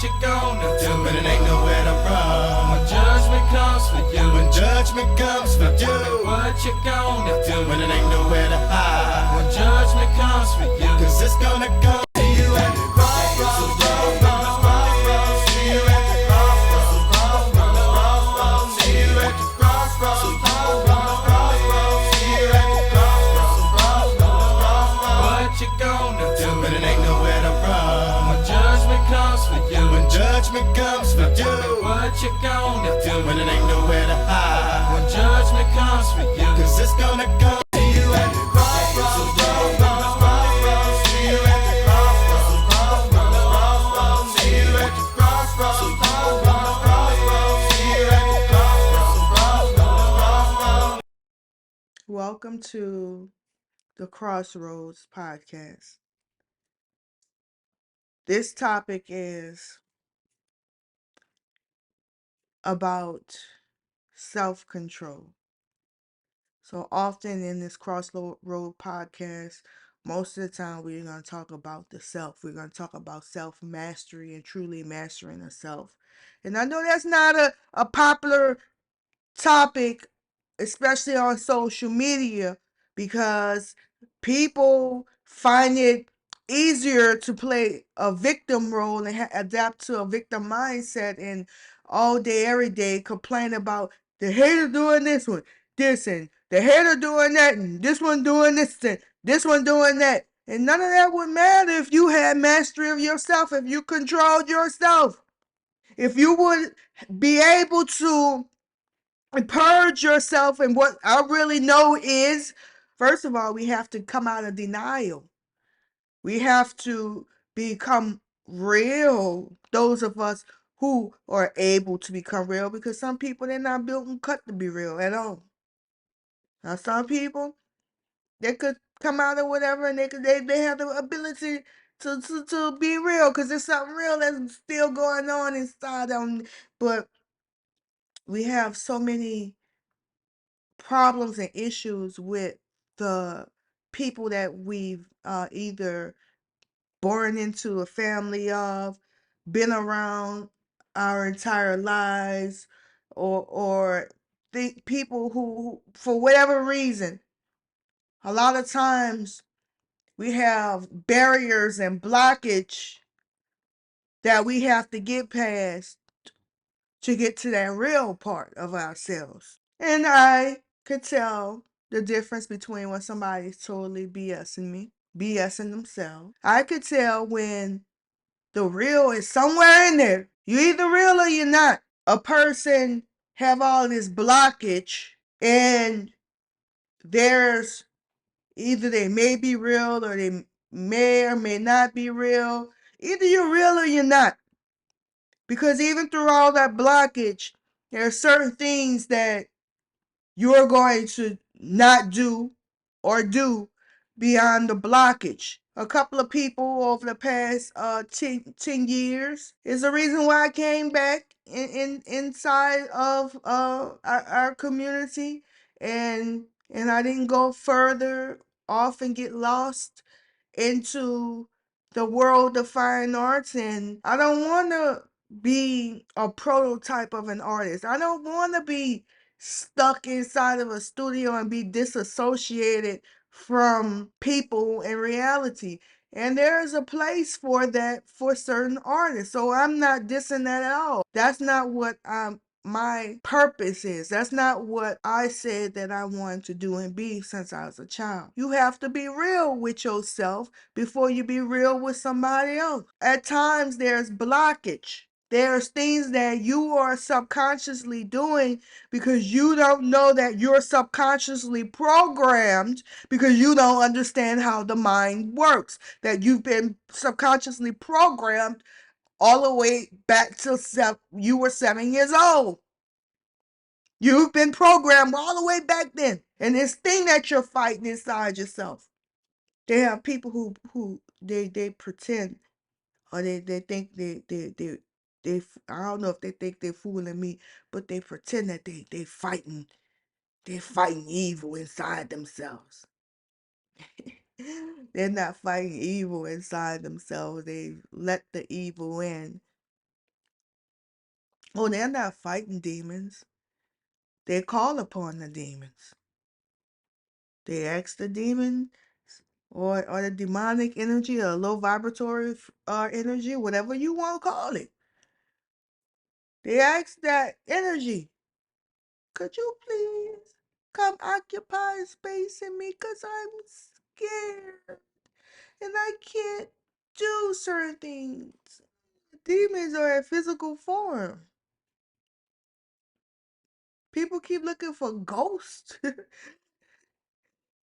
you gonna do when it ain't nowhere to run? When judgment comes for you. When judgment comes for you. What you gonna do when it ain't nowhere to hide? When judgment comes for you. Cause it's gonna come. See you at the crossroads. See you at the crossroads. See you at the crossroads. See you at the crossroads. What you gonna do when it ain't nowhere to run? When judgment comes for you. When judgment comes for you. What you gonna do when it ain't nowhere to hide? When judgment comes for you. Cause it's gonna come. See you at the crossroads. See you at the crossroads. See you at the crossroads. See you at the crossroads. Welcome to the Crossroads podcast. This topic is about self-control. So often in this Crossroad podcast, most of the time we're going to talk about the self. We're going to talk about self-mastery and truly mastering the self. And I know that's not a popular topic, especially on social media, because people find it easier to play a victim role and adapt to a victim mindset and all day, every day complain about the hater doing this and the hater doing that, and this one doing this and this one doing that. And none of that would matter if you had mastery of yourself, if you controlled yourself, if you would be able to and purge yourself. And what I really know is, first of all, we have to come out of denial. We have to become real, those of us who are able to become real, because some people, they're not built and cut to be real at all. Now some people, they could come out of whatever, and they have the ability to be real, because there's something real that's still going on inside them. But we have so many problems and issues with the people that we've either born into a family of, been around our entire lives, or the people who, for whatever reason, a lot of times we have barriers and blockage that we have to get past to get to that real part of ourselves. And I could tell the difference between when somebody's totally BSing me, BSing themselves. I could tell when the real is somewhere in there. You either real or you're not. A person have all this blockage, and there's either they may be real or they may or may not be real. Either you're real or you're not. Because even through all that blockage, there are certain things that you're going to not do or do beyond the blockage. A couple of people over the past 10 years is the reason why I came back inside of our community, and I didn't go further off and get lost into the world of fine arts. And I don't want to be a prototype of an artist. I don't want to be stuck inside of a studio and be disassociated from people and reality. And there is a place for that for certain artists. So I'm not dissing that at all. That's not what my purpose is. That's not what I said that I wanted to do and be since I was a child. You have to be real with yourself before you be real with somebody else. At times there's blockage. There's things that you are subconsciously doing because you don't know that you're subconsciously programmed, because you don't understand how the mind works. That you've been subconsciously programmed all the way back to you were 7 years old. You've been programmed all the way back then. And this thing that you're fighting inside yourself. They have people who they pretend, or they think they I don't know if they think they're fooling me, but they pretend that they're fighting evil inside themselves. They're not fighting evil inside themselves. They let the evil in Oh, they're not fighting demons. They call upon the demons. They ask the demon or the demonic energy or low vibratory energy, whatever you want to call it. They ask that energy, could you please come occupy space in me because I'm scared and I can't do certain things. Demons are in physical form. People keep looking for ghosts.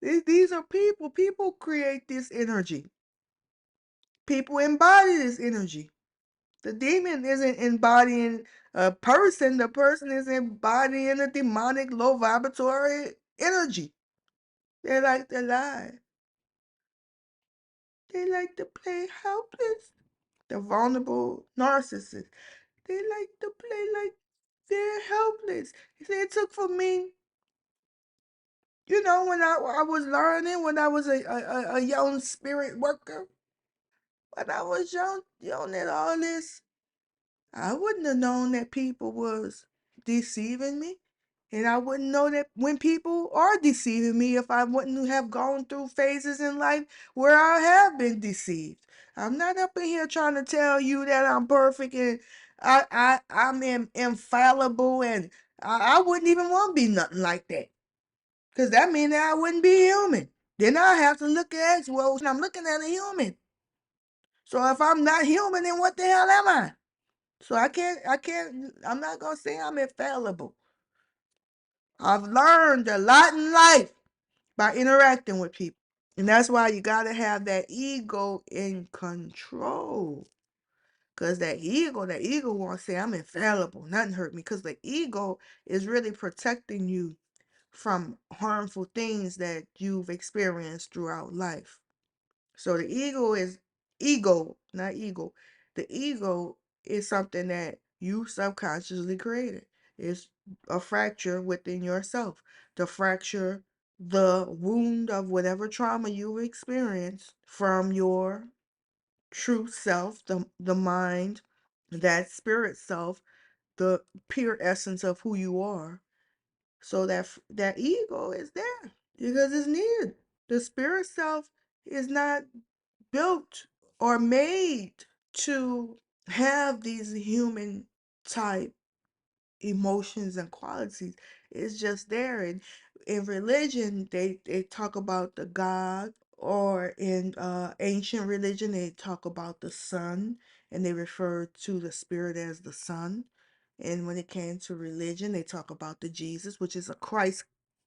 These are people. People create this energy. People embody this energy. The demon isn't embodying a person. The person is embodying a demonic low vibratory energy. They like to lie. They like to play helpless. The vulnerable narcissist. They like to play like they're helpless. It took for me, when I was learning, when I was a young spirit worker, when I was young and all this, I wouldn't have known that people was deceiving me. And I wouldn't know that when people are deceiving me if I wouldn't have gone through phases in life where I have been deceived. I'm not up in here trying to tell you that I'm perfect and I'm infallible, and I wouldn't even want to be nothing like that. Because that means that I wouldn't be human. Then I have to look at, well, I'm looking at a human. So if I'm not human, then what the hell am I? So I'm not going to say I'm infallible. I've learned a lot in life by interacting with people. And that's why you got to have that ego in control. Because that ego won't say I'm infallible. Nothing hurt me. Because the ego is really protecting you from harmful things that you've experienced throughout life. So the ego is not ego. The ego is something that you subconsciously created. It's a fracture within yourself. To fracture the wound of whatever trauma you've experienced from your true self, the mind, that spirit self, the pure essence of who you are. So that ego is there because it's needed. The spirit self is not built or made to have these human type emotions and qualities. It's just there. And in religion, they talk about the God, or in ancient religion, they talk about the sun, and they refer to the spirit as the sun. And when it came to religion, they talk about the Jesus, which is a Christ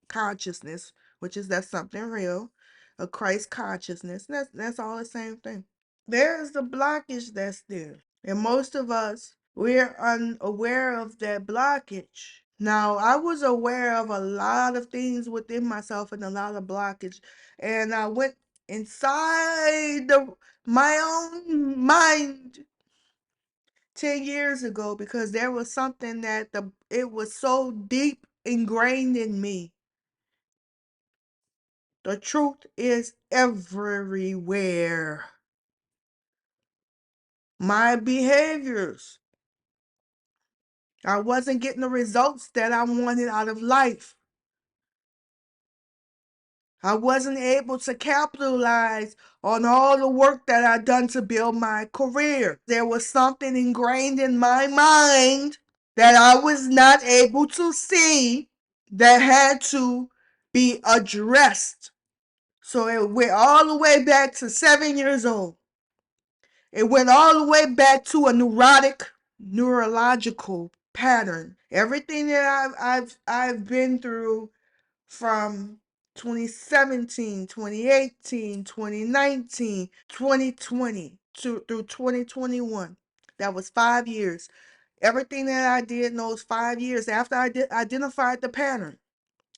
consciousness, that's something real, a Christ consciousness. That's all the same thing. There's the blockage that's there. And most of us, we're unaware of that blockage. Now, I was aware of a lot of things within myself and a lot of blockage. And I went inside my own mind 10 years ago because there was something that it was so deep ingrained in me. The truth is everywhere. My behaviors, I wasn't getting the results that I wanted out of life. I wasn't able to capitalize on all the work that I'd done to build my career. There was something ingrained in my mind that I was not able to see that had to be addressed. So it went all the way back to 7 years old. It went all the way back to a neurological pattern. Everything that I've been through from 2017, 2018, 2019, 2020 through 2021. That was 5 years. Everything that I did in those 5 years after I identified the pattern,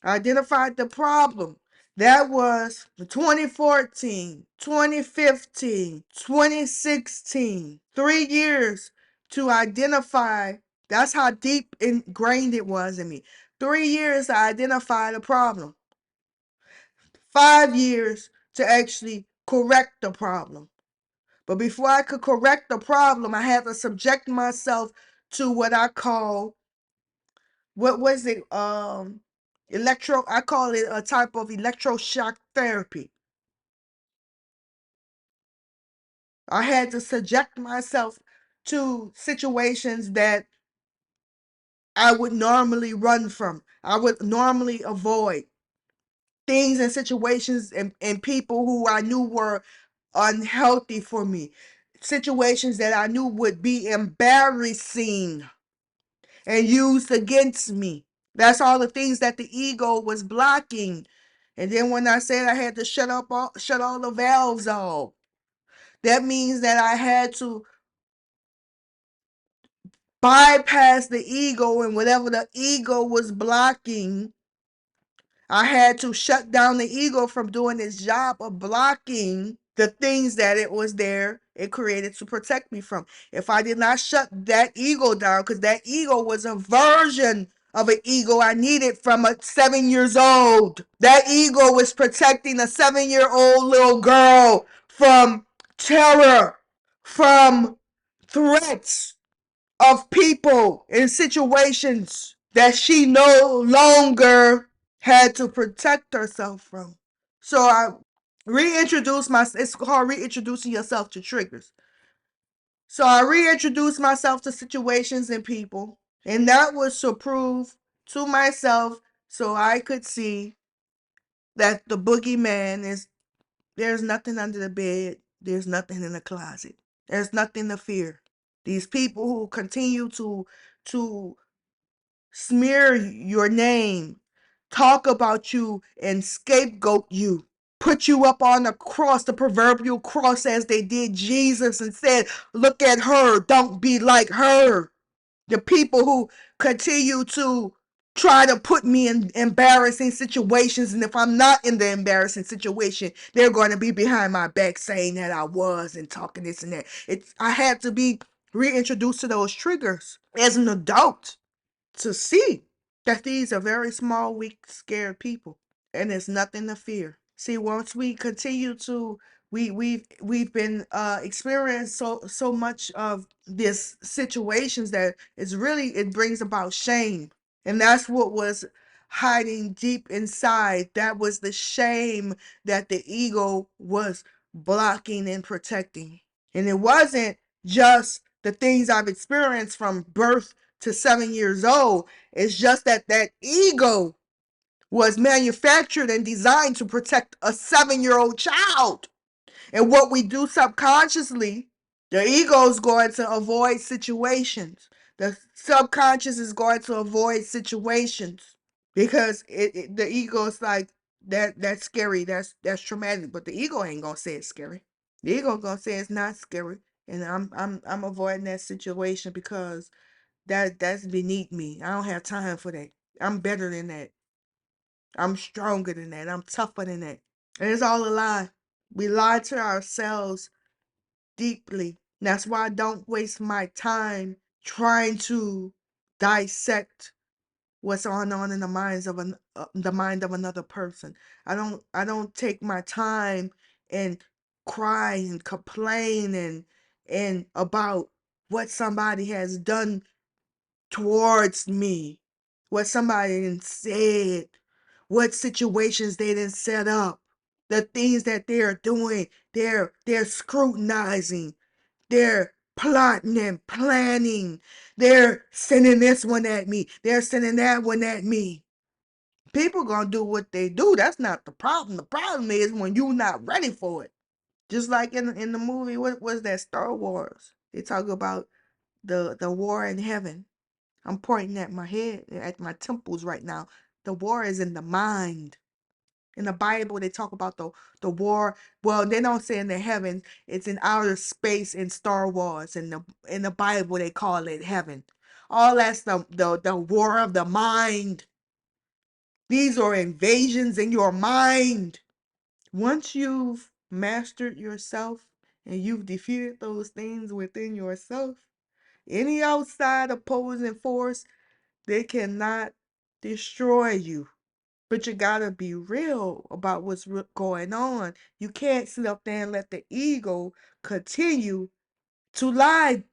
identified the problem. That was 2014, 2015, 2016. 3 years to identify. That's how deep ingrained it was in me. 3 years to identify the problem. 5 years to actually correct the problem. But before I could correct the problem, I had to subject myself to what I call, what was it? I call it a type of electroshock therapy. I had to subject myself to situations that I would normally run from. I would normally avoid things and situations and people who I knew were unhealthy for me. Situations that I knew would be embarrassing and used against me. That's all the things that the ego was blocking. And then when I said I had to shut all the valves off, that means that I had to bypass the ego, and whatever the ego was blocking, I had to shut down the ego from doing its job of blocking the things that it created to protect me from. If I did not shut that ego down, because that ego was a version of an ego I needed from a 7 years old. That ego was protecting a 7-year-old little girl from terror, from threats of people in situations that she no longer had to protect herself from. So I reintroduced myself. It's called reintroducing yourself to triggers. So I reintroduced myself to situations and people, and that was to prove to myself so I could see that the boogeyman is, there's nothing under the bed, there's nothing in the closet, there's nothing to fear. These people who continue to smear your name, talk about you, and scapegoat you, put you up on the cross, the proverbial cross, as they did Jesus, and said, look at her, don't be like her. The people who continue to try to put me in embarrassing situations, and if I'm not in the embarrassing situation, they're going to be behind my back saying that I was and talking this and that. I had to be reintroduced to those triggers as an adult to see that these are very small, weak, scared people, and there's nothing to fear. See, once we continue to, we've been experienced so much of this situations that it brings about shame, and that's what was hiding deep inside. That was the shame that the ego was blocking and protecting, and it wasn't just the things I've experienced from birth to 7 years old. It's just that ego was manufactured and designed to protect a 7-year-old child. And what we do subconsciously, the ego is going to avoid situations. The subconscious is going to avoid situations because the ego is like, that's scary, that's traumatic, but the ego ain't gonna say it's scary. The ego gonna say it's not scary, and I'm avoiding that situation because that's beneath me. I don't have time for that. I'm better than that. I'm stronger than that. I'm tougher than that. And it's all a lie. We lie to ourselves deeply. That's why I don't waste my time trying to dissect what's going on in the mind of another person. I don't take my time and cry and complain and about what somebody has done towards me, what somebody done said, what situations they done set up, the things that they're doing. They're scrutinizing, they're plotting and planning, they're sending this one at me, they're sending that one at me. People gonna do what they do. That's not the problem. The problem is when you're not ready for it. Just like in the movie, what was that, Star Wars? They talk about the war in heaven. I'm pointing at my head, at my temples right now. The war is in the mind. In the Bible, they talk about the war. Well, they don't say in the heavens. It's in outer space in Star Wars. In the Bible, they call it heaven. All that's the war of the mind. These are invasions in your mind. Once you've mastered yourself and you've defeated those things within yourself, any outside opposing force, they cannot destroy you. But you gotta be real about what's going on. You can't sit up there and let the ego continue to lie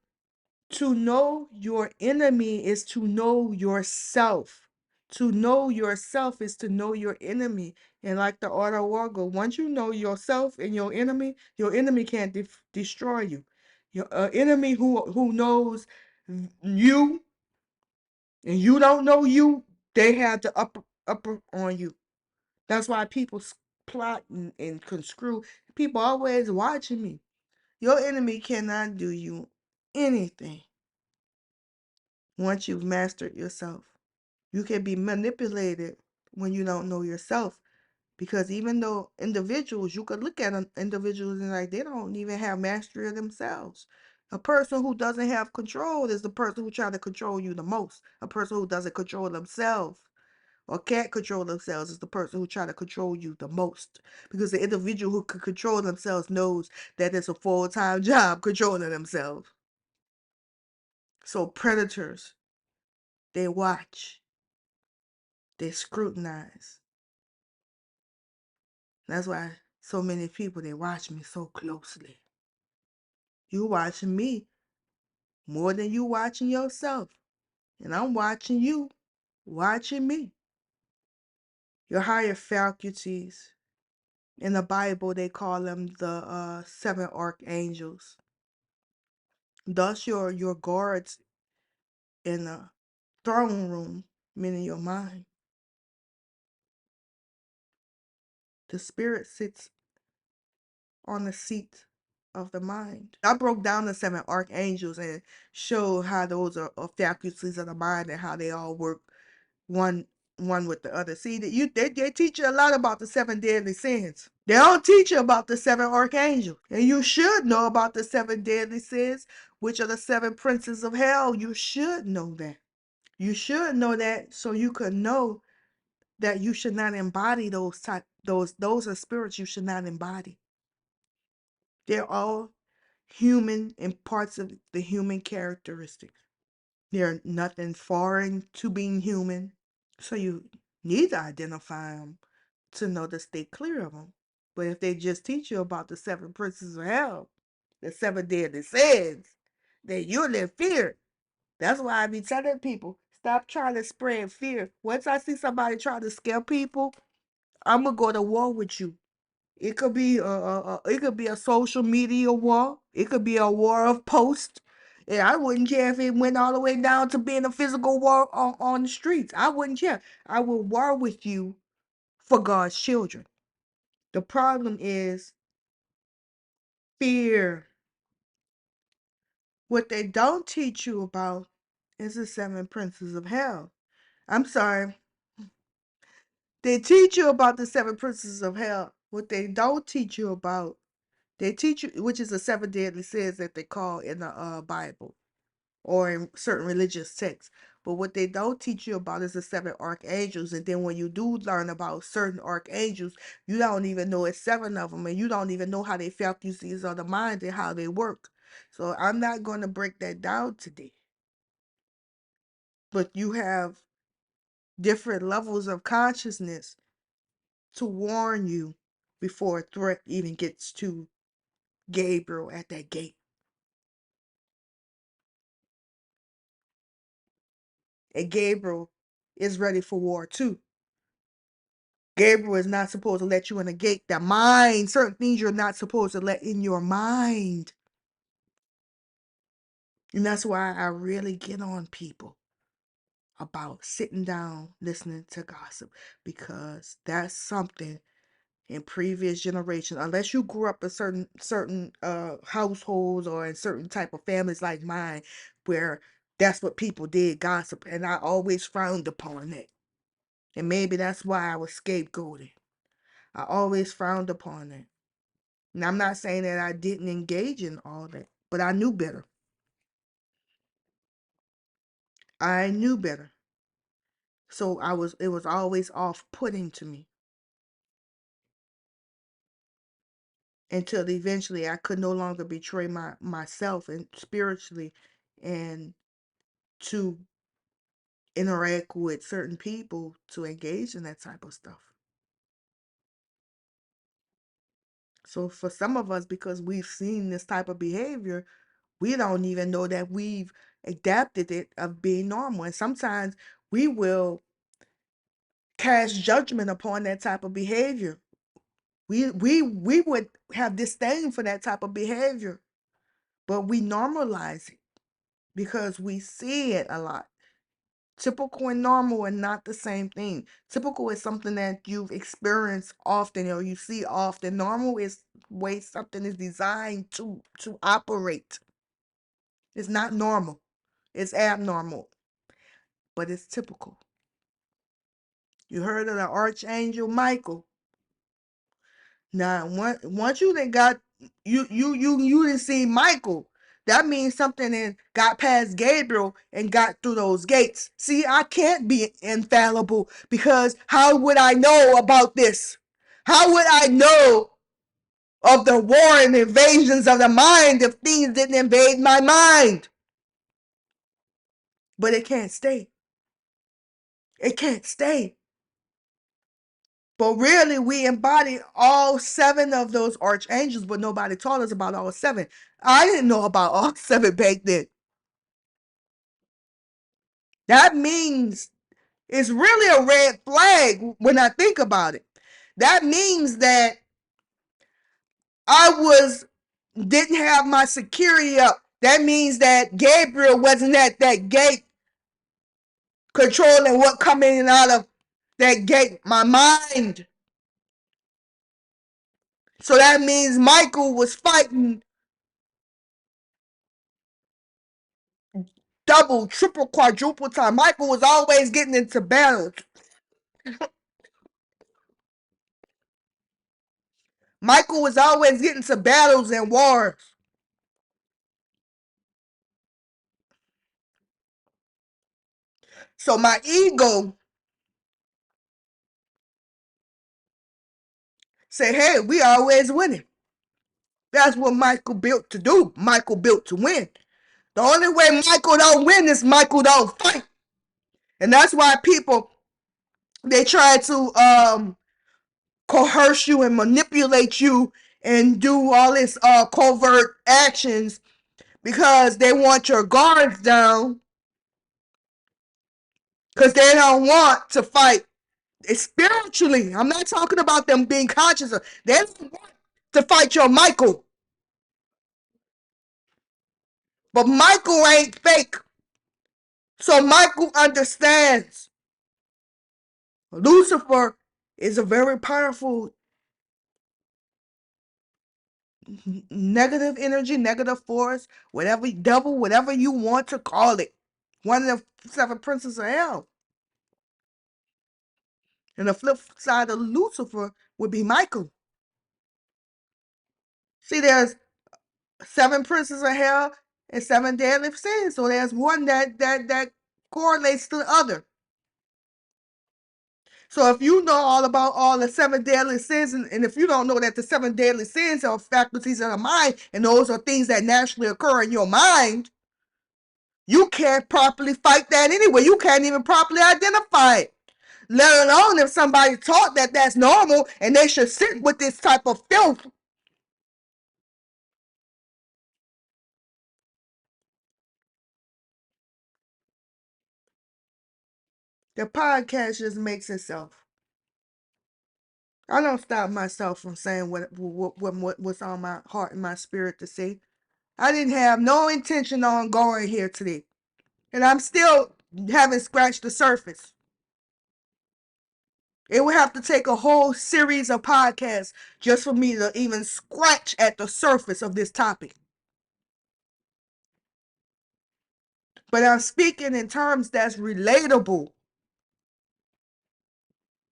To know your enemy is to know yourself. To know yourself is to know your enemy. And like the art of war go, once you know yourself and your enemy can't destroy you. Your enemy who knows you and you don't know you, they have the upper on you. That's why people plot and conscrew. People always watching me. Your enemy cannot do you anything once you've mastered yourself. You can be manipulated when you don't know yourself. Because even though individuals, you could look at individuals and like they don't even have mastery of themselves. A person who doesn't have control is the person who tries to control you the most. A person who doesn't control themselves or can't control themselves is the person who try to control you the most. Because the individual who can control themselves knows that it's a full-time job controlling themselves. So predators, they watch, they scrutinize. That's why so many people, they watch me so closely. You watching me more than you watching yourself. And I'm watching you, watching me. Your higher faculties. In the Bible, they call them the seven archangels. Thus, your guards in the throne room, meaning your mind. The spirit sits on the seat of the mind. I broke down the seven archangels and showed how those are faculties of the mind and how they all work one with the other. See that they teach you a lot about the seven deadly sins. They don't teach you about the seven archangels. And you should know about the seven deadly sins, which are the seven princes of hell. You should know that. You should know that so you could know that you should not embody those are spirits you should not embody. They're all human and parts of the human characteristics. They're nothing foreign to being human. So you need to identify them to know to stay clear of them. But if they just teach you about the seven princes of hell, the seven deadly sins, then you'll in fear. That's why I be telling people, stop trying to spread fear. Once I see somebody trying to scare people, I'm gonna go to war with you. It could be a social media war. It could be a war of posts. And I wouldn't care if it went all the way down to being a physical war on the streets. I wouldn't care. I will war with you for God's children. The problem is fear. What they don't teach you about is the seven princes of hell. I'm sorry. They teach you about the seven princes of hell. What they don't teach you about, they teach you, which is the seven deadly sins that they call in the Bible or in certain religious texts. But what they don't teach you about is the seven archangels. And then when you do learn about certain archangels, you don't even know it's seven of them. And you don't even know how they faculties of the mind and how they work. So I'm not going to break that down today. But you have different levels of consciousness to warn you before a threat even gets to Gabriel at that gate. And Gabriel is ready for war too. Gabriel is not supposed to let you in the gate. The mind, certain things you're not supposed to let in your mind. And that's why I really get on people about sitting down listening to gossip, because that's something in previous generations, unless you grew up in certain households or in certain type of families like mine, where that's what people did, gossip, and I always frowned upon it. And maybe that's why I was scapegoated. I always frowned upon it. And I'm not saying that I didn't engage in all that, but I knew better. I knew better. So it was always off-putting to me until eventually I could no longer betray myself and spiritually and to interact with certain people to engage in that type of stuff. So for some of us, because we've seen this type of behavior, We don't even know that we've adapted it of being normal. And sometimes we will cast judgment upon that type of behavior. We would have disdain for that type of behavior, but we normalize it because we see it a lot. Typical and normal are not the same thing. Typical is something that you've experienced often or you see often. Normal is the way something is designed to operate. It's not normal. It's abnormal, but it's typical. You heard of the Archangel Michael. Now, once you then got you didn't see Michael, that means something that got past Gabriel and got through those gates. See, I can't be infallible because how would I know about this? How would I know of the war and invasions of the mind if things didn't invade my mind? But it can't stay. It can't stay. But really, we embody all 7 of those archangels, but nobody taught us about all 7. I didn't know about all 7 back then. That means it's really a red flag when I think about it. That means that I didn't have my security up. That means that Gabriel wasn't at that gate controlling what coming in and out of that gate, my mind. So that means Michael was fighting double, triple, quadruple time. Michael was always getting into battles. Michael was always getting into battles and wars. So my ego said, hey, we always winning. That's what Michael built to do. Michael built to win. The only way Michael don't win is Michael don't fight. And that's why people, they try to coerce you and manipulate you and do all this covert actions because they want your guards down because they don't want to fight. It's spiritually. I'm not talking about them being conscious. They don't want to fight your Michael. But Michael ain't fake. So Michael understands. Lucifer is a very powerful negative energy, negative force, whatever devil, whatever you want to call it. One of the 7 princes of hell. And the flip side of Lucifer would be Michael. See, there's 7 princes of hell and 7 deadly sins. So there's one that correlates to the other. So if you know all about all the 7 deadly sins, and if you don't know that the 7 deadly sins are faculties of the mind, and those are things that naturally occur in your mind, you can't properly fight that anyway. You can't even properly identify it. Let alone if somebody taught that that's normal and they should sit with this type of filth. The podcast just makes itself. I don't stop myself from saying what's on my heart and my spirit to say. I didn't have no intention on going here today. And I'm still haven't scratched the surface. It would have to take a whole series of podcasts just for me to even scratch at the surface of this topic. But I'm speaking in terms that's relatable.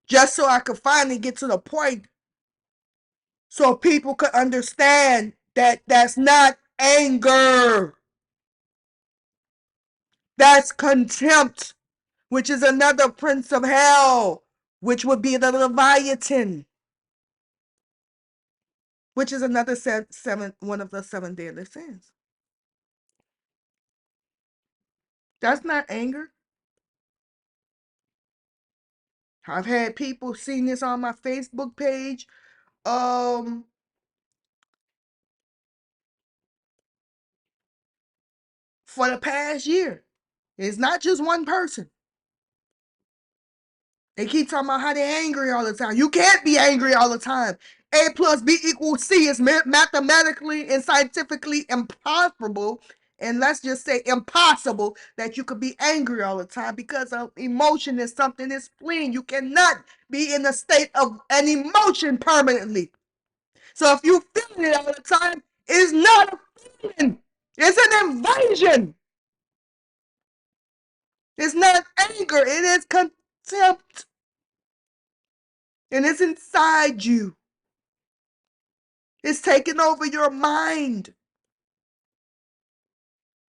Just so I could finally get to the point so people could understand that that's not anger. That's contempt, which is another prince of hell, which would be the Leviathan, which is another one of the 7 deadly sins. That's not anger. I've had people seeing this on my Facebook page. Um, for the past year. It's not just one person. They keep talking about how they're angry all the time. You can't be angry all the time. A plus B equals C is mathematically and scientifically impossible, and let's just say impossible, that you could be angry all the time, because of emotion is something that's fleeting. You cannot be in a state of an emotion permanently. So if you feel it all the time, it's not a feeling. It's an invasion. It's not anger. It is contempt. And it's inside you. It's taking over your mind.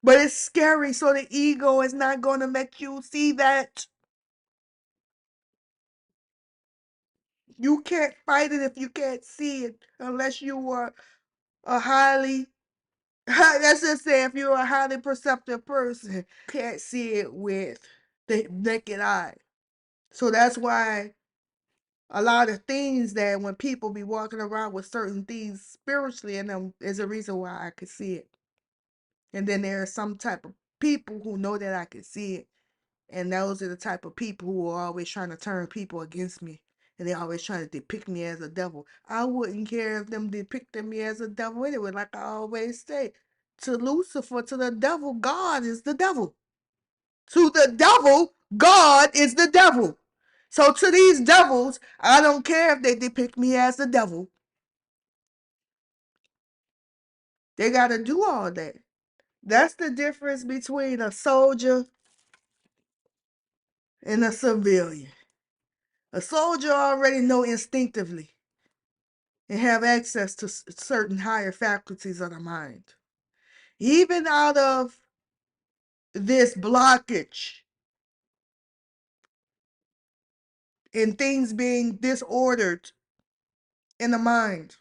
But it's scary, so the ego is not going to let you see that. You can't fight it if you can't see it, unless you are a highly, let's just say, if you're a highly perceptive person, you can't see it with the naked eye. So that's why a lot of things that when people be walking around with certain things spiritually in them is a reason why I could see it. And then there are some type of people who know that I can see it. And those are the type of people who are always trying to turn people against me. And they're always trying to depict me as a devil. I wouldn't care if them depicted me as a devil anyway. Like I always say, to Lucifer, to the devil, God is the devil. To the devil, God is the devil. So to these devils, I don't care if they depict me as the devil. They got to do all that. That's the difference between a soldier and a civilian. A soldier already know instinctively and have access to certain higher faculties of the mind. Even out of this blockage and things being disordered in the mind.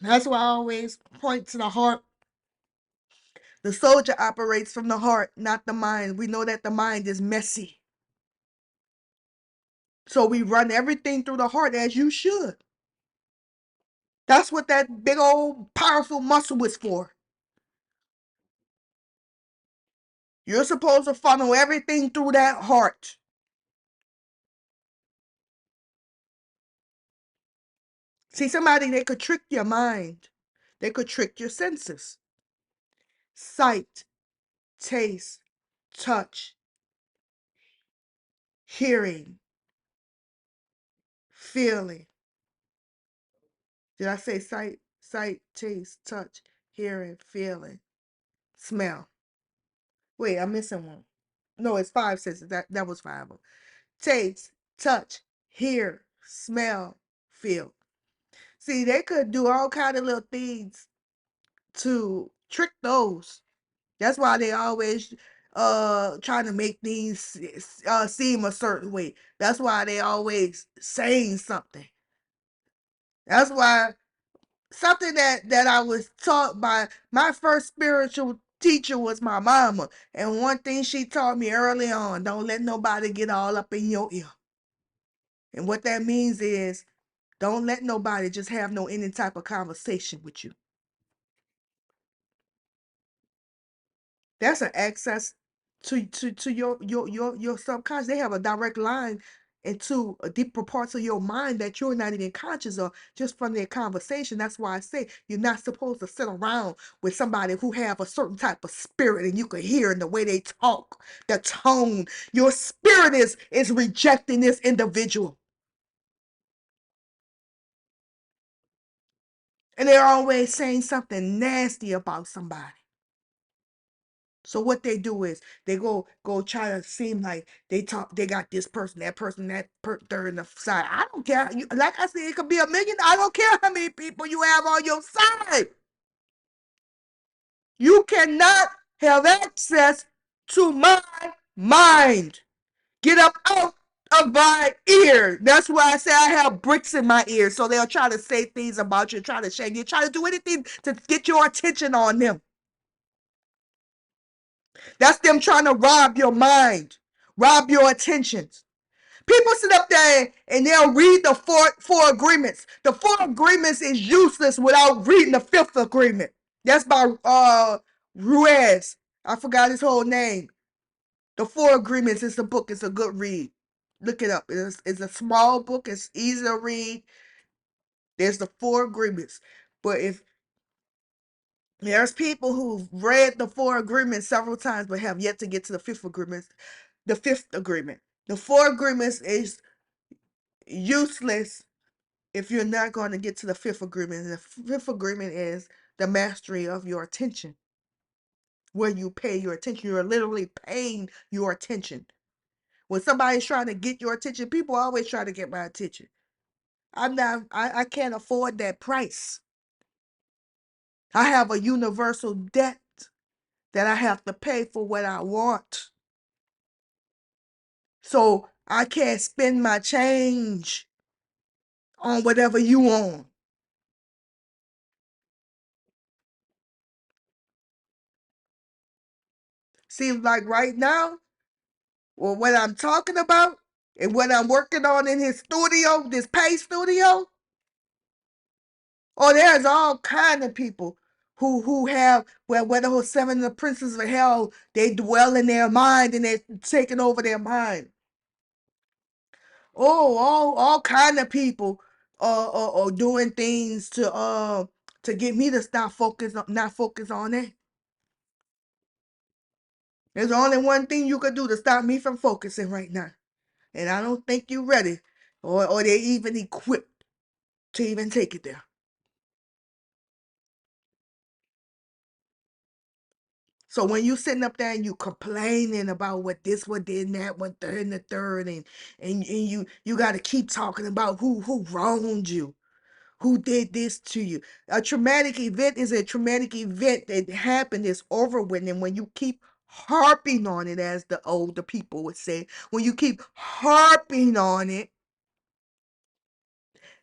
That's why I always point to the heart. The soldier operates from the heart, not the mind. We know that the mind is messy. So we run everything through the heart, as you should. That's what that big old powerful muscle is for. You're supposed to funnel everything through that heart. See, somebody, they could trick your mind. They could trick your senses. Sight, taste, touch, hearing, feeling. Did I say sight, taste, touch, hearing, feeling, smell? Wait, I'm missing one. No, it's 5 senses. That was 5 of them. Taste, touch, hear, smell, feel. See, they could do all kind of little things to trick those. That's why they always trying to make things seem a certain way. That's why they always saying something. That's why something that I was taught by my first spiritual teacher was my mama. And one thing she taught me early on, don't let nobody get all up in your ear. And what that means is, don't let nobody just have no any type of conversation with you. That's an access to your subconscious. They have a direct line into deeper parts of your mind that you're not even conscious of just from their conversation. That's why I say you're not supposed to sit around with somebody who have a certain type of spirit, and you can hear in the way they talk, the tone. Your spirit is rejecting this individual. And they're always saying something nasty about somebody. So what they do is they go try to seem like they got this person, that person, third and the side. I don't care. Like I said, it could be a million. I don't care how many people you have on your side. You cannot have access to my mind. Get up out of my ear. That's why I say I have bricks in my ear. So they'll try to say things about you, try to shame you, try to do anything to get your attention on them. That's them trying to rob your mind, rob your attentions. People sit up there and they'll read the four agreements. The 4 agreements is useless without reading the 5th agreement. That's by Ruiz. I forgot his whole name. The Four Agreements is a book. It's a good read. Look it up. It's a small book. It's easy to read. There's the Four Agreements. But if there's people who've read the Four Agreements several times but have yet to get to the fifth agreement, the fifth agreement. The Four Agreements is useless if you're not going to get to the fifth agreement. The fifth agreement is the mastery of your attention, where you pay your attention. You're literally paying your attention. When somebody's trying to get your attention, people always try to get my attention. I can't afford that price. I have a universal debt that I have to pay for what I want. So I can't spend my change on whatever you want. Seems like right now, well, what I'm talking about and what I'm working on in his studio, this pay studio, oh, there's all kind of people who have, well, whether who's seven of the princes of hell, they dwell in their mind and they're taking over their mind. Oh, all kind of people are doing things to get me to stop not focus on it. There's only one thing you could do to stop me from focusing right now. And I don't think you're ready or they even equipped to even take it there. So when you sitting up there and you complaining about what this, what did, and that, what third and the third, and you got to keep talking about who wronged you, who did this to you. A traumatic event is a traumatic event that happened, is over with, and when you keep harping on it, as the older people would say, when you keep harping on it,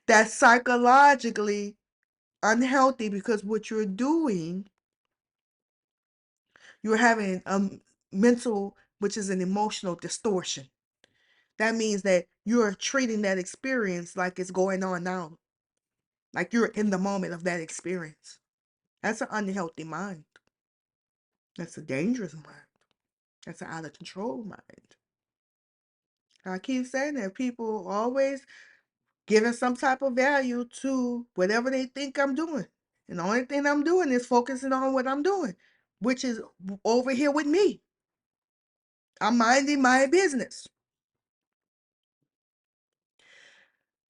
that's psychologically unhealthy, because what you're doing, you're having a mental, which is an emotional distortion. That means that you're treating that experience like it's going on now, like you're in the moment of that experience. That's an unhealthy mind. That's a dangerous mind. That's an out of control mind. I keep saying that people always giving some type of value to whatever they think I'm doing. And the only thing I'm doing is focusing on what I'm doing, which is over here with me. I'm minding my business.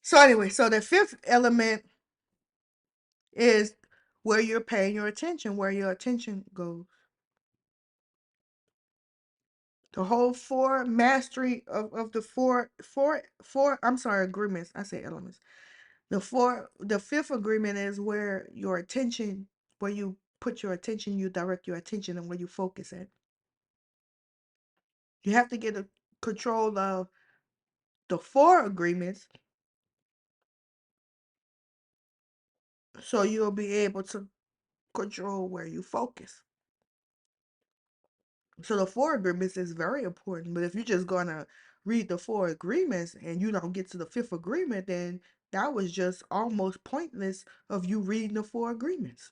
So anyway, so the fifth element is where you're paying your attention, where your attention goes. The whole four mastery of the four, I'm sorry, agreements. I say elements. The fifth agreement is where your attention, where you put your attention, you direct your attention and where you focus at. You have to get a control of the four agreements so you'll be able to control where you focus. So the four agreements is very important, but if you're just gonna read the four agreements and you don't get to the fifth agreement, then that was just almost pointless of you reading the four agreements.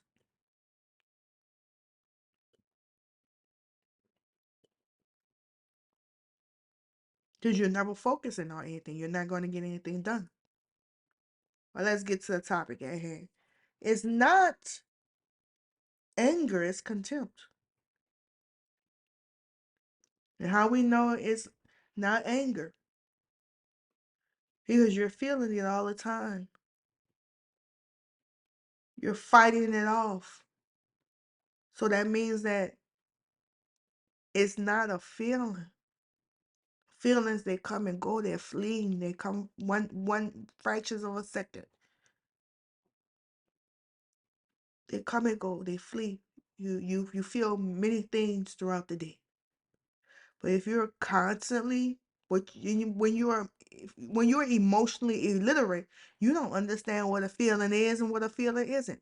Because you're never focusing on anything. You're not going to get anything done. Well, let's get to the topic at hand. It's not anger, it's contempt. And how we know it's not anger? Because you're feeling it all the time. You're fighting it off. So that means that it's not a feeling. Feelings, they come and go, they're fleeting, they come one fractions of a second. They come and go, they flee. You feel many things throughout the day. But if you're constantly, when you're emotionally illiterate, you don't understand what a feeling is and what a feeling isn't.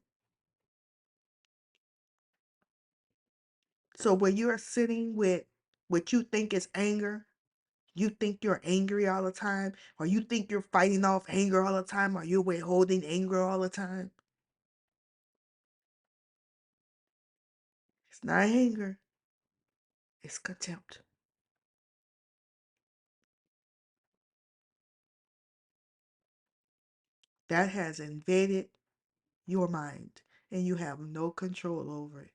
So when you're sitting with what you think is anger, you think you're angry all the time, or you think you're fighting off anger all the time, or you're withholding anger all the time. It's not anger, it's contempt. That has invaded your mind and you have no control over it.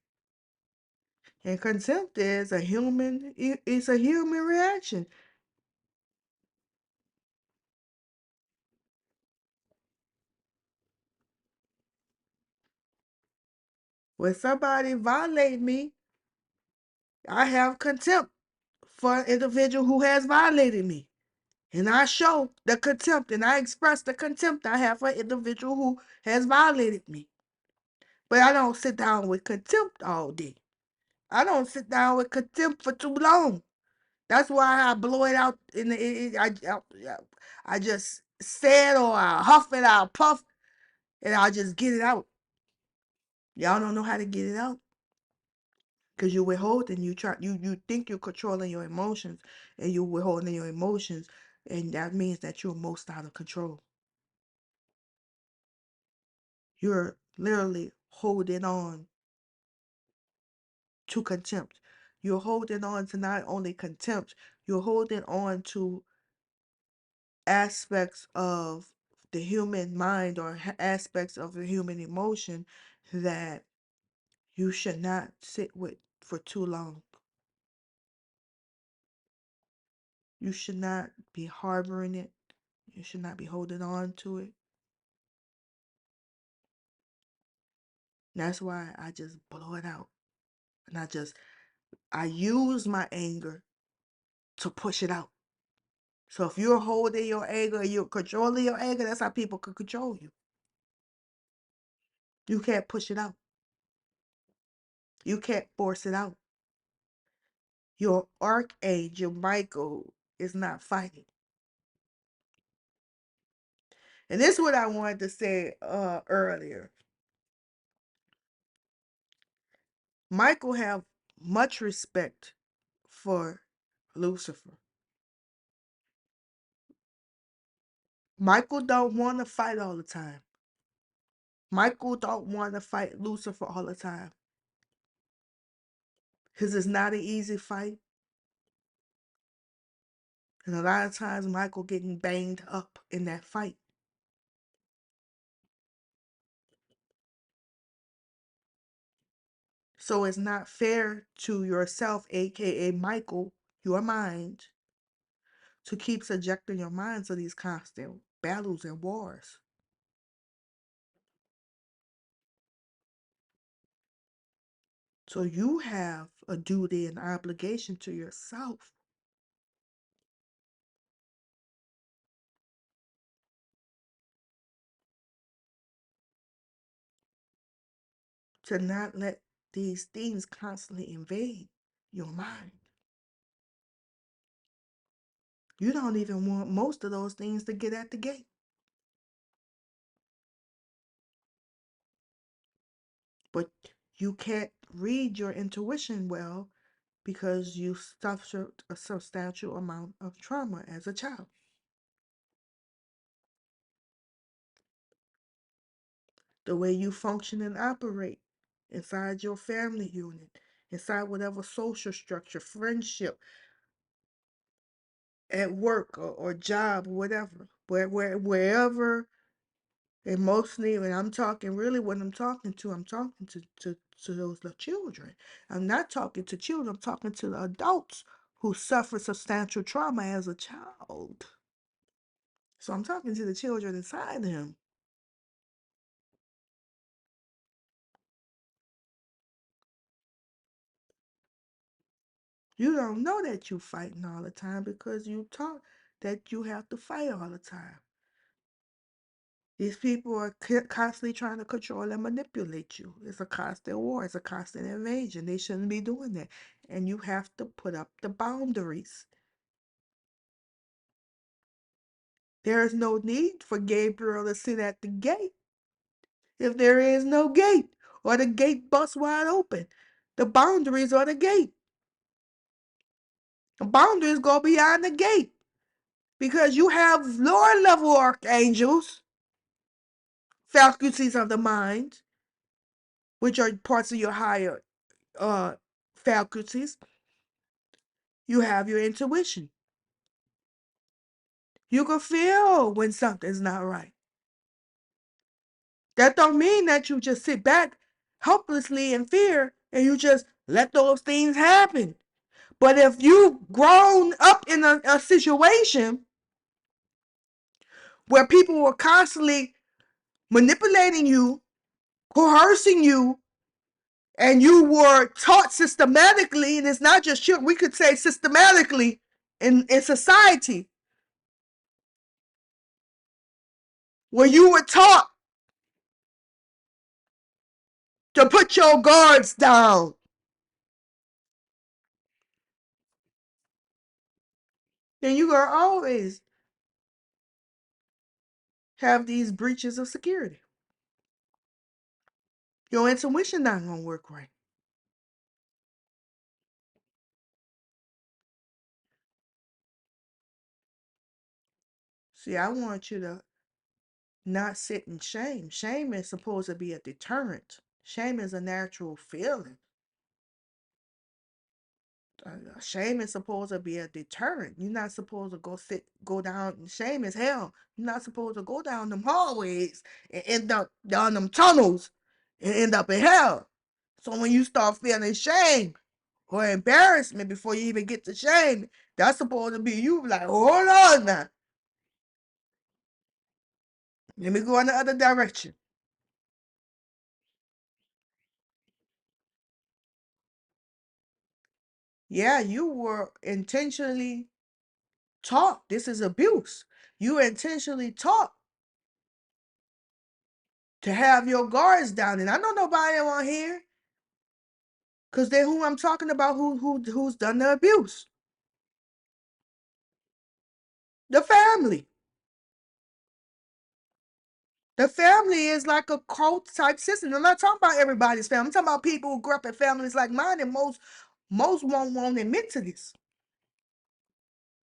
And contempt is a it's a human reaction. When somebody violate me, I have contempt for an individual who has violated me. And I show the contempt and I express the contempt I have for an individual who has violated me. But I don't sit down with contempt all day. I don't sit down with contempt for too long. That's why I blow it out in I just say it or I huff it, I puff, and I just get it out. Y'all don't know how to get it out. Because you're withholding, you think you're controlling your emotions and you're withholding your emotions, and that means that you're most out of control. You're literally holding on to contempt. You're holding on to not only contempt, you're holding on to aspects of the human mind or aspects of the human emotion that you should not sit with for too long. You should not be harboring it. You should not be holding on to it. That's why I just blow it out. And I use my anger to push it out. So if you're holding your anger, you're controlling your anger, that's how people can control you. You can't push it out. You can't force it out. Your archangel Michael is not fighting. And this is what I wanted to say earlier. Michael have much respect for Lucifer. Michael don't want to fight all the time. Michael don't want to fight Lucifer all the time. Because it's not an easy fight. And a lot of times Michael getting banged up in that fight. So it's not fair to yourself, aka Michael, your mind, to keep subjecting your mind to these constant battles and wars. So you have a duty and obligation to yourself to not let these things constantly invade your mind. You don't even want most of those things to get at the gate. But you can't read your intuition well because you suffered a substantial amount of trauma as a child. The way you function and operate inside your family unit, inside whatever social structure, friendship, at work or job, whatever, wherever emotionally, when I'm talking, really what I'm talking to those little children. I'm not talking to children, I'm talking to the adults who suffered substantial trauma as a child. So I'm talking to the children inside him. You don't know that you're fighting all the time because you taught that you have to fight all the time. These people are constantly trying to control and manipulate you. It's a constant war. It's a constant invasion. They shouldn't be doing that. And you have to put up the boundaries. There is no need for Gabriel to sit at the gate if there is no gate or the gate busts wide open. The boundaries are the gate. The boundaries go beyond the gate because you have lower level archangels, faculties of the mind, which are parts of your higher uh faculties, you have your intuition. You can feel when something's not right. That don't mean that you just sit back helplessly in fear and you just let those things happen. But if you've grown up in a situation where people were constantly manipulating you, coercing you, and you were taught systematically, and it's not just children, we could say systematically in society, where you were taught to put your guards down, then you're going to always have these breaches of security. Your intuition not going to work right. See, I want you to not sit in shame. Shame is supposed to be a deterrent. Shame is a natural feeling. Shame is supposed to be a deterrent. You're not supposed to go down. Shame is hell. You're not supposed to go down them hallways and end up down them tunnels and end up in hell. So when you start feeling shame or embarrassment before you even get to shame, that's supposed to be you like, hold on now. Let me go in the other direction. Yeah, you were intentionally taught. This is abuse. You intentionally taught to have your guards down. And I know nobody on here, because they're who I'm talking about, who's done the abuse. The family. The family is like a cult type system. I'm not talking about everybody's family. I'm talking about people who grew up in families like mine, and most won't admit to this.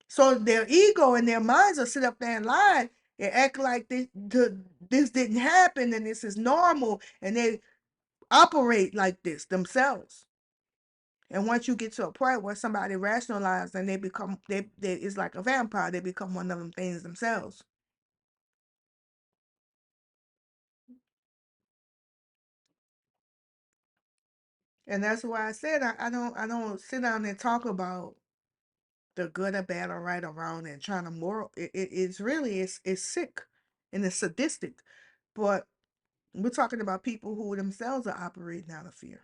So their ego and their minds will sit up there and lie and act like this didn't happen and this is normal, and they operate like this themselves. And once you get to a point where somebody rationalizes and they become they it's like a vampire, they become one of them things themselves. And that's why I said I don't sit down and talk about the good or bad or right or wrong and trying to moral it's really it's sick and it's sadistic. But we're talking about people who themselves are operating out of fear.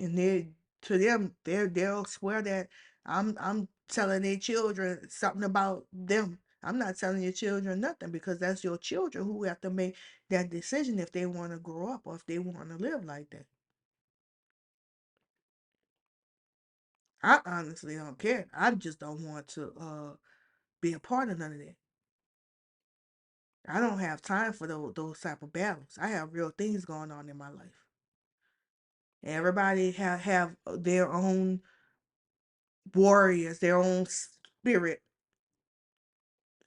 And they to them they'll swear that I'm telling their children something about them. I'm not telling your children nothing, because that's your children who have to make that decision if they want to grow up or if they want to live like that. I honestly don't care. I just don't want to be a part of none of that. I don't have time for those type of battles. I have real things going on in my life. Everybody have their own warriors, their own spirit,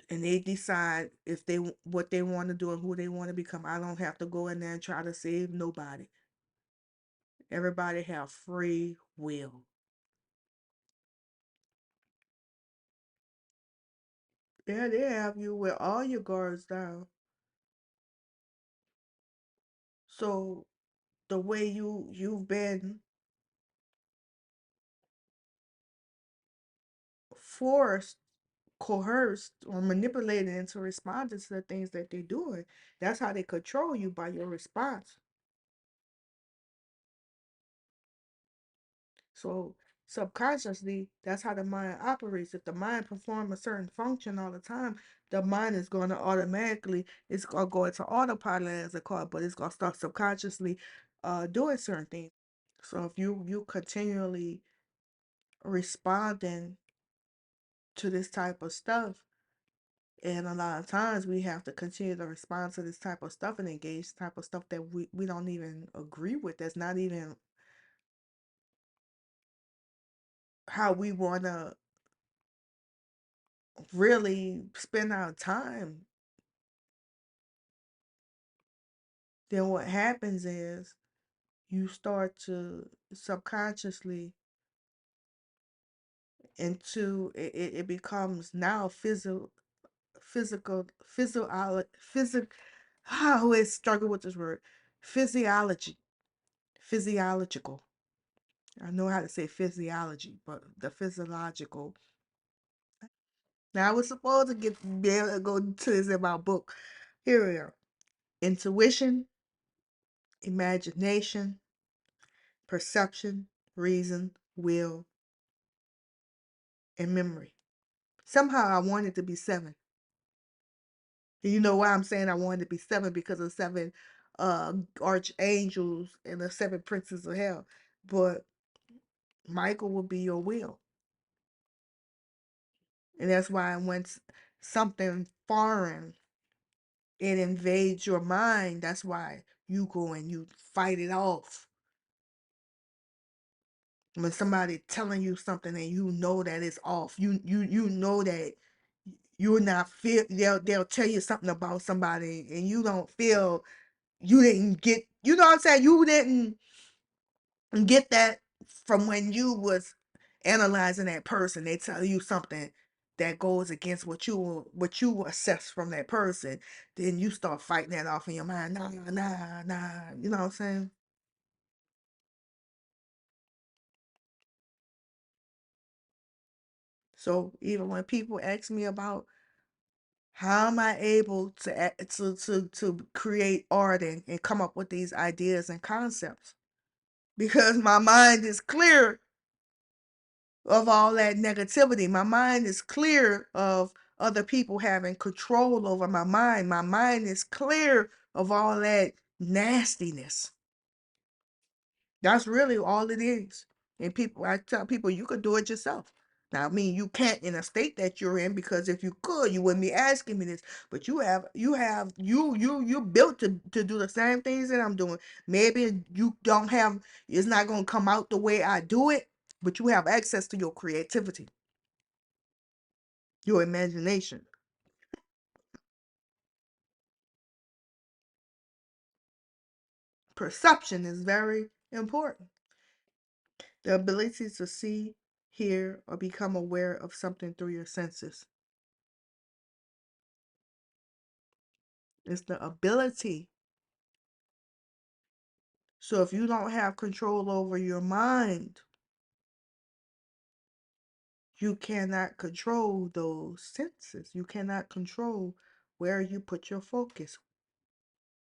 and they decide if what they want to do and who they want to become. I don't have to go in there and try to save nobody. Everybody have free will. Yeah, they have you with all your guards down. So the way you've been forced, coerced, or manipulated into responding to the things that they're doing, that's how they control you, by your response. So subconsciously, that's how the mind operates. If the mind performs a certain function all the time, the mind is going to automatically, it's going to go into autopilot as a call, but it's going to start subconsciously doing certain things. So if you continually responding to this type of stuff, and a lot of times we have to continue to respond to this type of stuff and engage type of stuff that we don't even agree with. That's not even how we want to really spend our time, then what happens is you start to subconsciously into it becomes now physical I always struggle with this word, physiology, physiological. I know how to say physiology, but the physiological. Now I was supposed to be able to go to this in my book. Here we are. Intuition, imagination, perception, reason, will, and memory. Somehow I wanted to be seven. And you know why I'm saying I wanted to be seven? Because of seven archangels and the seven princes of hell. But Michael will be your will. And that's why when something foreign, it invades your mind, that's why you go and you fight it off. When somebody telling you something and you know that it's off, you know that you're not feel they'll tell you something about somebody and you don't feel you didn't get, you know what I'm saying, you didn't get that from when you was analyzing that person. They tell you something that goes against what you assess from that person, then you start fighting that off in your mind. Nah, nah, nah. You know what I'm saying? So even when people ask me about how am I able to create art and come up with these ideas and concepts, because my mind is clear of all that negativity. My mind is clear of other people having control over my mind. My mind is clear of all that nastiness. That's really all it is. And I tell people, you could do it yourself. Now, I mean, you can't in a state that you're in, because if you could, you wouldn't be asking me this. But you built to do the same things that I'm doing. Maybe you don't have, it's not gonna come out the way I do it, but you have access to your creativity, your imagination. Perception is very important. The ability to see, hear, or become aware of something through your senses. It's the ability. So if you don't have control over your mind, you cannot control those senses. You cannot control where you put your focus,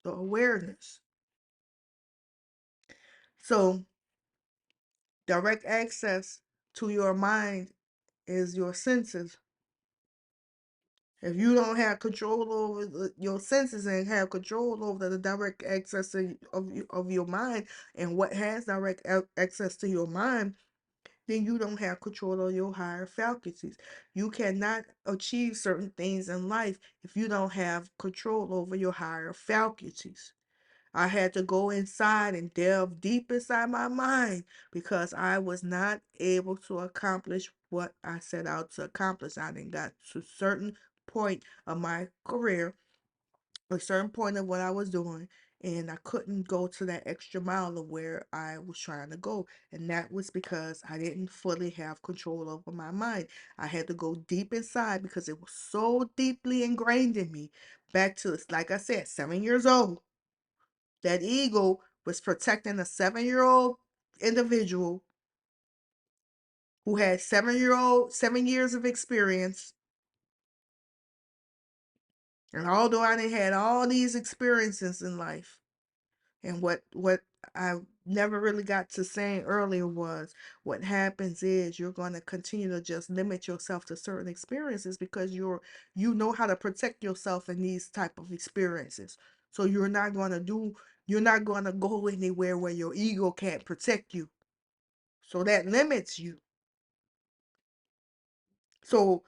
the awareness. So direct access to your mind is your senses. If you don't have control over your senses and have control over the direct access of your mind and what has direct access to your mind, then you don't have control of your higher faculties. You cannot achieve certain things in life if you don't have control over your higher faculties. I had to go inside and delve deep inside my mind because I was not able to accomplish what I set out to accomplish. I didn't got to a certain point of my career, a certain point of what I was doing, and I couldn't go to that extra mile of where I was trying to go. And that was because I didn't fully have control over my mind. I had to go deep inside because it was so deeply ingrained in me. Back to, like I said, 7 years old. That ego was protecting a 7-year-old individual who had 7 years of experience. And although I didn't had all these experiences in life, and what I never really got to saying earlier was, what happens is you're going to continue to just limit yourself to certain experiences because you know how to protect yourself in these type of experiences. So you're not going to go anywhere where your ego can't protect you. So that limits you. So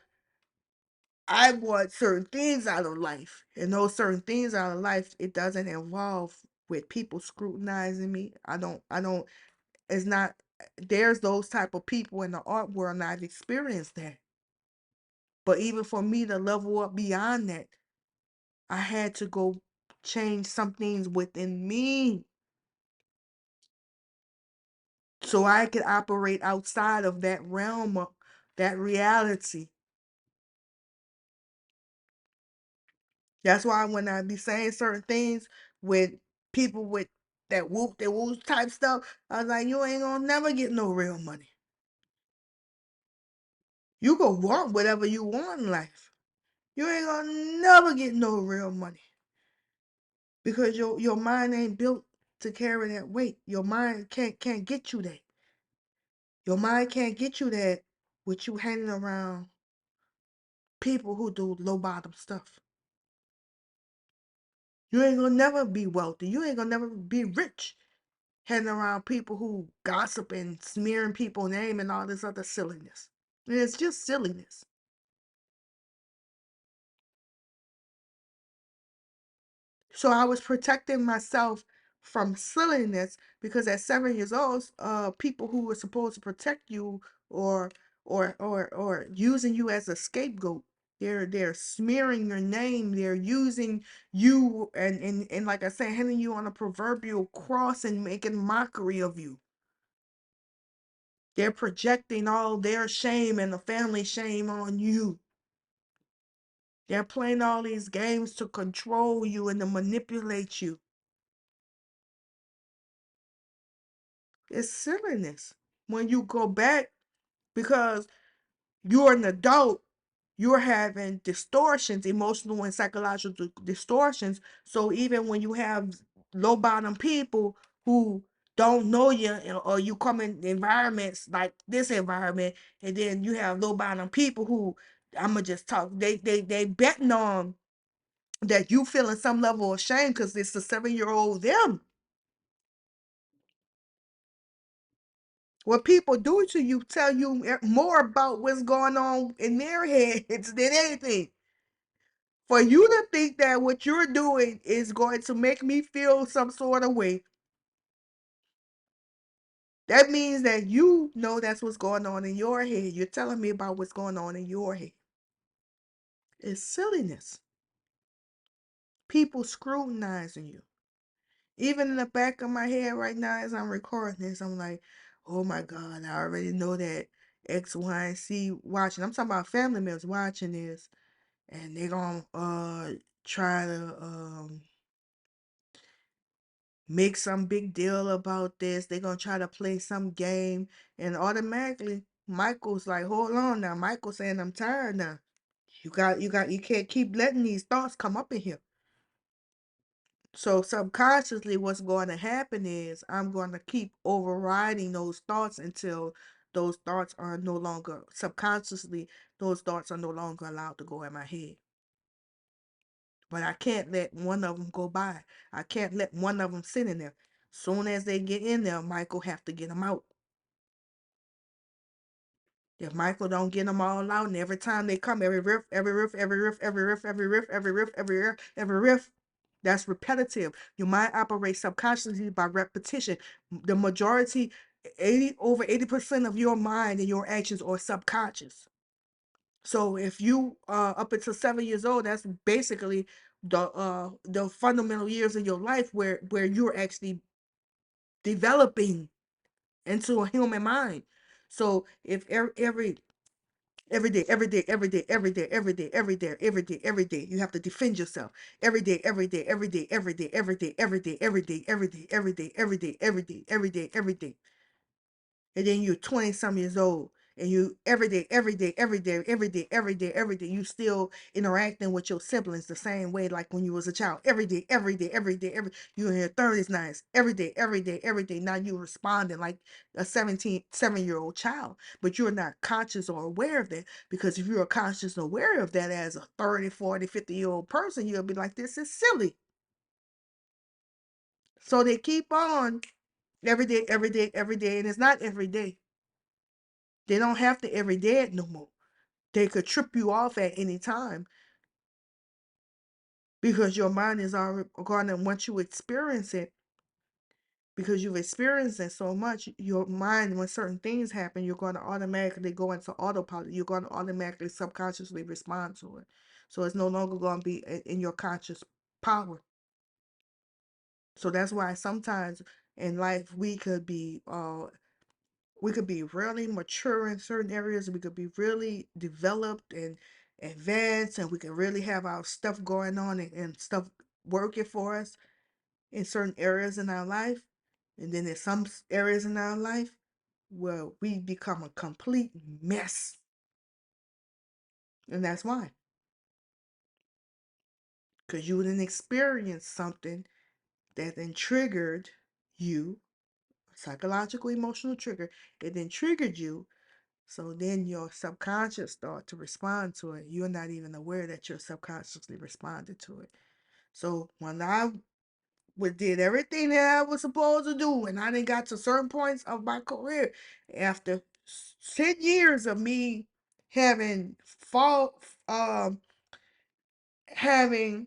I want certain things out of life, and those certain things out of life, it doesn't involve with people scrutinizing me. I don't it's not, there's those type of people in the art world, and I've experienced that. But even for me to level up beyond that, I had to go change some things within me so I could operate outside of that realm of that reality. That's why when I be saying certain things with people with that whoop type stuff, I was like, you ain't gonna never get no real money. You can want whatever you want in life. You ain't gonna never get no real money because your mind ain't built to carry that weight. Your mind can't get you that. Your mind can't get you that with you hanging around people who do low bottom stuff. You ain't gonna never be wealthy. You ain't gonna never be rich hanging around people who gossip and smearing people's name and all this other silliness. And it's just silliness. So I was protecting myself from silliness because at 7 years old, people who were supposed to protect you or or using you as a scapegoat, they're smearing your name, they're using you and like I said, hanging you on a proverbial cross and making mockery of you. They're projecting all their shame and the family shame on you. They're playing all these games to control you and to manipulate you. It's silliness when you go back because you're an adult, you're having distortions, emotional and psychological distortions. So even when you have low bottom people who don't know you or you come in environments like this environment and then you have low bottom people who I'ma just talk they betting on that you feeling some level of shame because it's the 7-year-old them. What people do to you tell you more about what's going on in their heads than anything. For you to think that what you're doing is going to make me feel some sort of way, that means that you know that's what's going on in your head. You're telling me about what's going on in your head. It's silliness. People scrutinizing you. Even in the back of my head right now as I'm recording this, I'm like, oh my God, I already know that X, Y, and C watching. I'm talking about family members watching this. And they're gonna try to make some big deal about this. They're gonna try to play some game, and automatically Michael's like, hold on now. Michael saying, I'm tired now. You can't keep letting these thoughts come up in here. So subconsciously what's going to happen is I'm going to keep overriding those thoughts until those thoughts are no longer subconsciously, those thoughts are no longer allowed to go in my head. But I can't let one of them go by. I can't let one of them sit in there. Soon as they get in there, Michael have to get them out. If Michael don't get them all out, and every time they come, every riff, every riff, every riff, every riff, every riff, every riff, every riff, every riff, that's repetitive. Your mind operates subconsciously by repetition. The majority, 80% of your mind and your actions are subconscious. So if you up until 7 years old, that's basically the fundamental years of your life where you're actually developing into a human mind. So if every day, every day, every day, every day, every day, every day, every day, every day, you have to defend yourself. Every day, every day, every day, every day, every day, every day, every day, every day, every day, every day, every day, every day, every day. And then you're 20 some years old and you every day, every day, every day, every day, every day, every day, you still interacting with your siblings the same way like when you was a child. Every day, every day, every day, you in your 30s now. Every day, every day, every day. Now you responding like a 7-year-old child, but you're not conscious or aware of that because if you're conscious and aware of that as a 30, 40, 50-year-old person, you'll be like, this is silly. So they keep on every day, every day, every day, and it's not every day. They don't have to every day it no more. They could trip you off at any time because your mind is already going to, once you experience it, because you've experienced it so much. Your mind, when certain things happen, you're going to automatically go into autopilot. You're going to automatically subconsciously respond to it. So it's no longer going to be in your conscious power. So that's why sometimes in life we could be really mature in certain areas. We could be really developed and advanced, and we could really have our stuff going on and stuff working for us in certain areas in our life. And then there's some areas in our life where we become a complete mess. And that's why. Because you didn't experience something that then triggered you, psychological emotional trigger, it then triggered you. So then your subconscious start to respond to it. You're not even aware that you're subconsciously responded to it. So when I did everything that I was supposed to do, and I didn't got to certain points of my career after 10 years of me having fall, having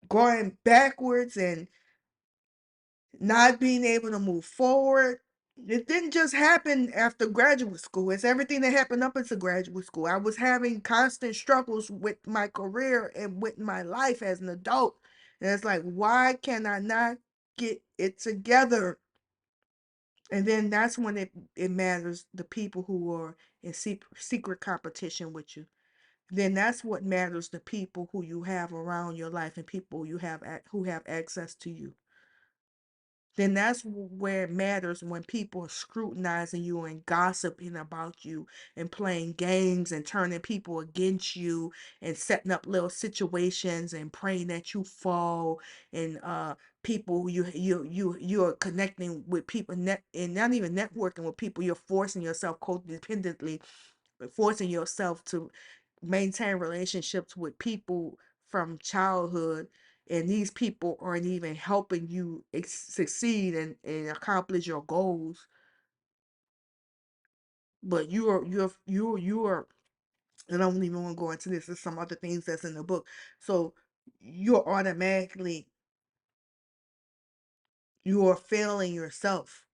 going backwards and not being able to move forward. It didn't just happen after graduate school. It's everything that happened up into graduate school. I was having constant struggles with my career and with my life as an adult. And it's like, why can I not get it together? And then that's when it matters the people who are in secret competition with you. Then that's what matters the people who you have around your life and people you have who have access to you. Then that's where it matters when people are scrutinizing you and gossiping about you and playing games and turning people against you and setting up little situations and praying that you fall and people you're connecting with people and not even networking with people. You're forcing yourself codependently, forcing yourself to maintain relationships with people from childhood, and these people aren't even helping you succeed and accomplish your goals. But you are and I don't even want to go into this. There's some other things that's in the book. So you're automatically you are failing yourself.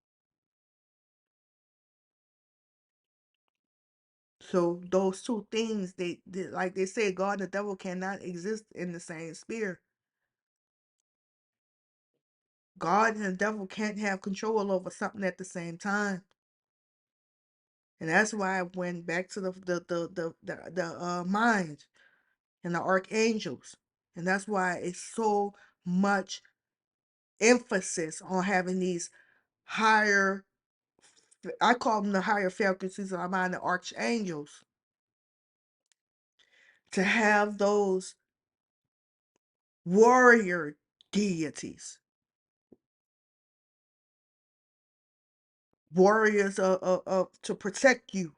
So those two things, they like they say, God and the devil cannot exist in the same sphere. God and the devil can't have control over something at the same time. And that's why I went back to the mind and the archangels. And that's why it's so much emphasis on having these higher, I call them the higher faculties of our mind, the archangels, to have those warrior deities, warriors to protect you.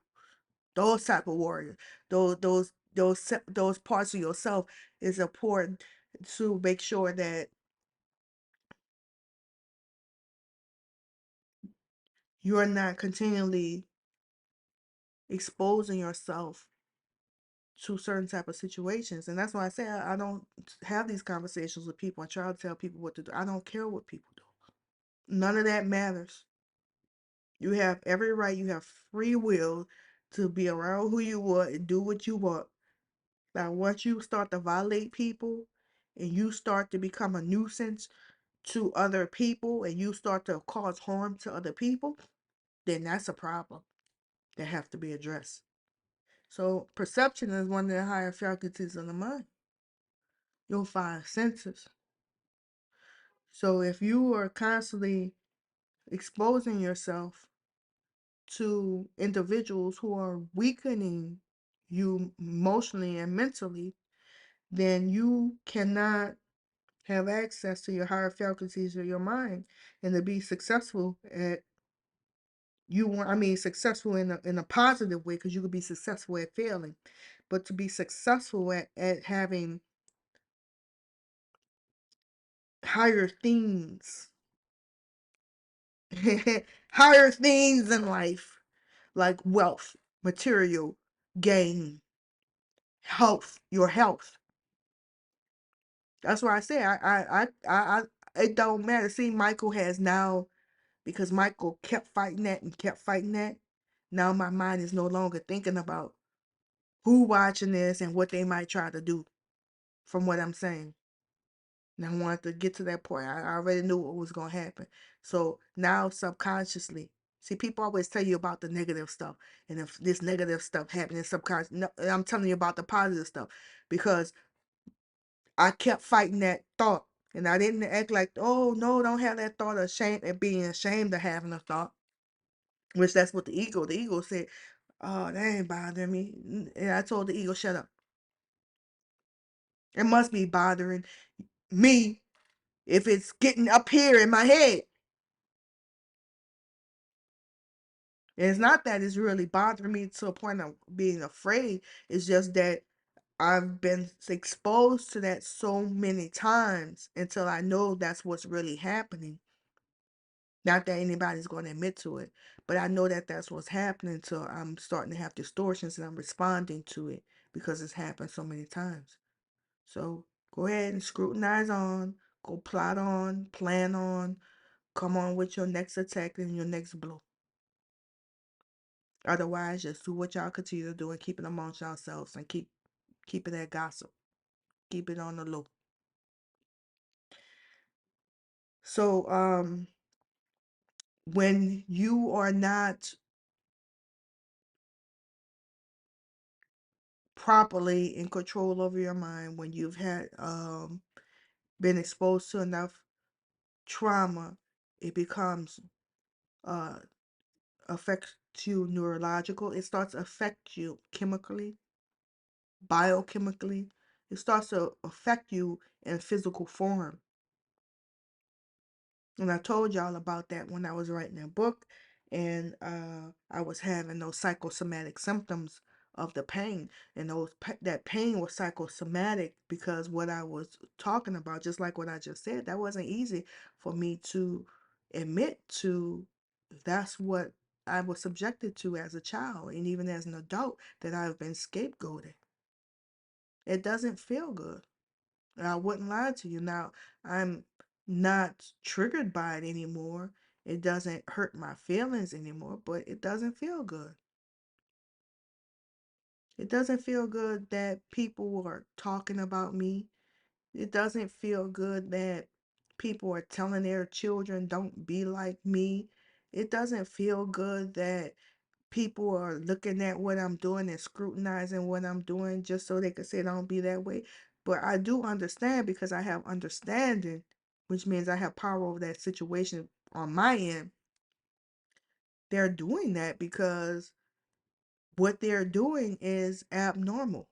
Those type of warriors, those parts of yourself is important to make sure that you're not continually exposing yourself to certain type of situations. And that's why I say I don't have these conversations with people. I try to tell people what to do. I don't care what people do. None of that matters. You have every right, you have free will to be around who you want and do what you want. Now, once you start to violate people and you start to become a nuisance to other people and you start to cause harm to other people, then that's a problem that have to be addressed. So perception is one of the higher faculties of the mind. Your five senses. So if you are constantly exposing yourself to individuals who are weakening you emotionally and mentally, then you cannot have access to your higher faculties of your mind. And to be successful at successful in a positive way, because you could be successful at failing, but to be successful at having higher things, higher things in life, like wealth, material gain, health, your health. That's why I say it don't matter. See, Michael has now, because Michael kept fighting that and kept fighting that. Now my mind is no longer thinking about who watching this and what they might try to do. From what I'm saying, and I wanted to get to that point. I already knew what was gonna happen. So now subconsciously, see, people always tell you about the negative stuff, and if this negative stuff happening subconscious, no, I'm telling you about the positive stuff, because I kept fighting that thought, and I didn't act like, oh no, don't have that thought of shame and being ashamed of having a thought, which that's what the ego said. Oh, that ain't bothering me, and I told the ego, shut up. It must be bothering me if it's getting up here in my head. And it's not that it's really bothering me to a point of being afraid. It's just that I've been exposed to that so many times until I know that's what's really happening. Not that anybody's going to admit to it, but I know that that's what's happening until I'm starting to have distortions and I'm responding to it because it's happened so many times. So go ahead and scrutinize on, go plot on, plan on, come on with your next attack and your next blow. Otherwise, just do what y'all continue to do and keep it amongst yourselves and keep it that gossip. Keep it on the low. So when you are not properly in control over your mind, when you've had been exposed to enough trauma, it becomes uh affects you neurological. It starts to affect you chemically, biochemically. It starts to affect you in physical form. And I told y'all about that when I was writing a book, and I was having those psychosomatic symptoms of the pain, and that pain was psychosomatic because what I was talking about, just like what I just said, that wasn't easy for me to admit to. That's what I was subjected to as a child, and even as an adult, that I've been scapegoated. It doesn't feel good. I wouldn't lie to you. Now, I'm not triggered by it anymore. It doesn't hurt my feelings anymore, but it doesn't feel good. It doesn't feel good that people are talking about me. It doesn't feel good that people are telling their children, don't be like me. It doesn't feel good that people are looking at what I'm doing and scrutinizing what I'm doing just so they could say don't be that way. But I do understand because I have understanding, which means I have power over that situation on my end. They're doing that because what they're doing is abnormal.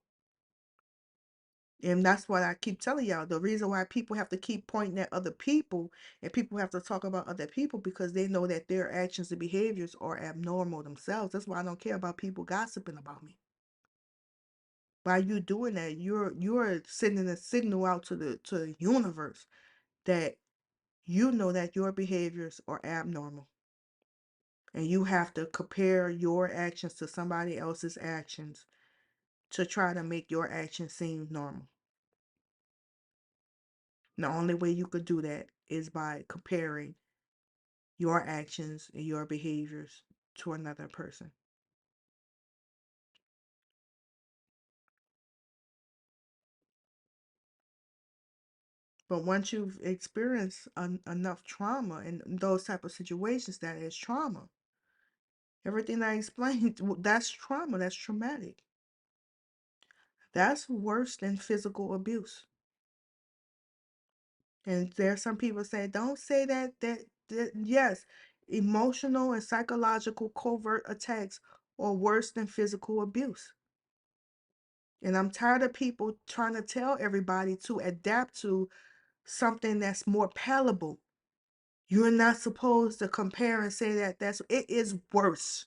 And that's what I keep telling y'all. The reason why people have to keep pointing at other people and people have to talk about other people because they know that their actions and behaviors are abnormal themselves. That's why I don't care about people gossiping about me. By you doing that, you're sending a signal out to the universe that you know that your behaviors are abnormal. And you have to compare your actions to somebody else's actions to try to make your actions seem normal. The only way you could do that is by comparing your actions and your behaviors to another person. But once you've experienced enough trauma in those type of situations, that is trauma. Everything I explained, that's trauma. That's traumatic. That's worse than physical abuse. And there are some people say, don't say that. Yes, emotional and psychological covert attacks are worse than physical abuse. And I'm tired of people trying to tell everybody to adapt to something that's more palatable. You're not supposed to compare and say that it is worse.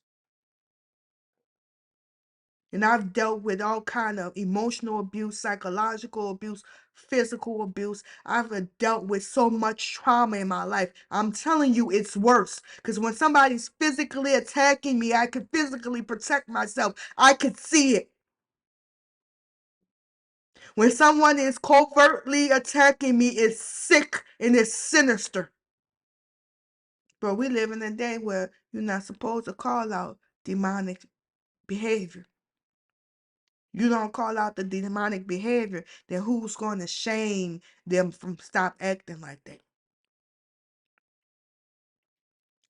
And I've dealt with all kind of emotional abuse, psychological abuse, physical abuse. I've dealt with so much trauma in my life. I'm telling you, it's worse. Because when somebody's physically attacking me, I can physically protect myself. I could see it. When someone is covertly attacking me, it's sick and it's sinister. But we live in a day where you're not supposed to call out demonic behavior. You don't call out the demonic behavior, then who's going to shame them from stop acting like that?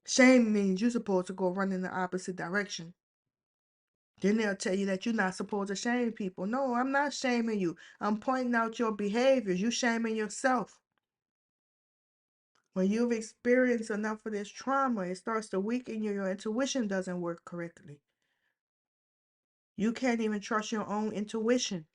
Shame means you're supposed to go run in the opposite direction. Then they'll tell you that you're not supposed to shame people. No, I'm not shaming you. I'm pointing out your behaviors. You shaming yourself. When you've experienced enough of this trauma, it starts to weaken you. Your intuition doesn't work correctly. You can't even trust your own intuition.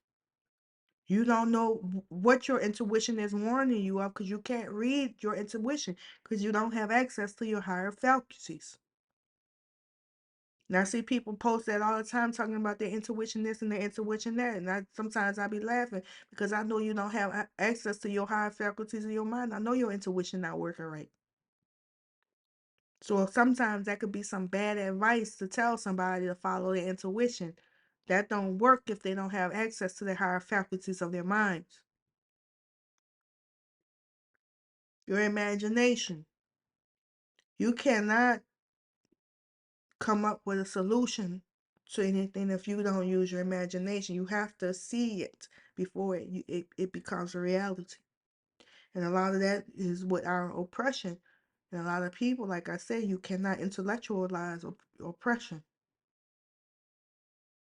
You don't know what your intuition is warning you of because you can't read your intuition because you don't have access to your higher faculties. Now, I see people post that all the time talking about their intuition this and their intuition that. And sometimes I be laughing because I know you don't have access to your higher faculties of your mind. I know your intuition not working right. So sometimes that could be some bad advice to tell somebody to follow their intuition. That don't work if they don't have access to the higher faculties of their minds. Your imagination. You cannot come up with a solution to anything if you don't use your imagination. You have to see it before it becomes a reality. And a lot of that is with our oppression. And a lot of people, like I said, you cannot intellectualize oppression.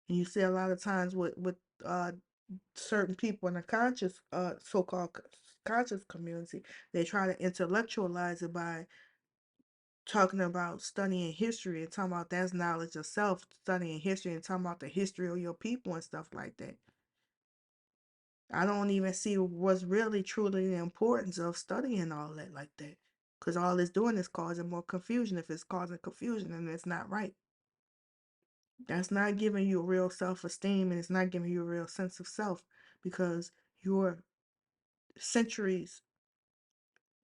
And you see a lot of times with certain people in the conscious, so-called conscious community, they try to intellectualize it by talking about studying history and talking about that's knowledge of self, studying history and talking about the history of your people and stuff like that. I don't even see what's really truly the importance of studying all that like that. Because all it's doing is causing more confusion. If it's causing confusion, then it's not right. That's not giving you a real self-esteem and it's not giving you a real sense of self because you're centuries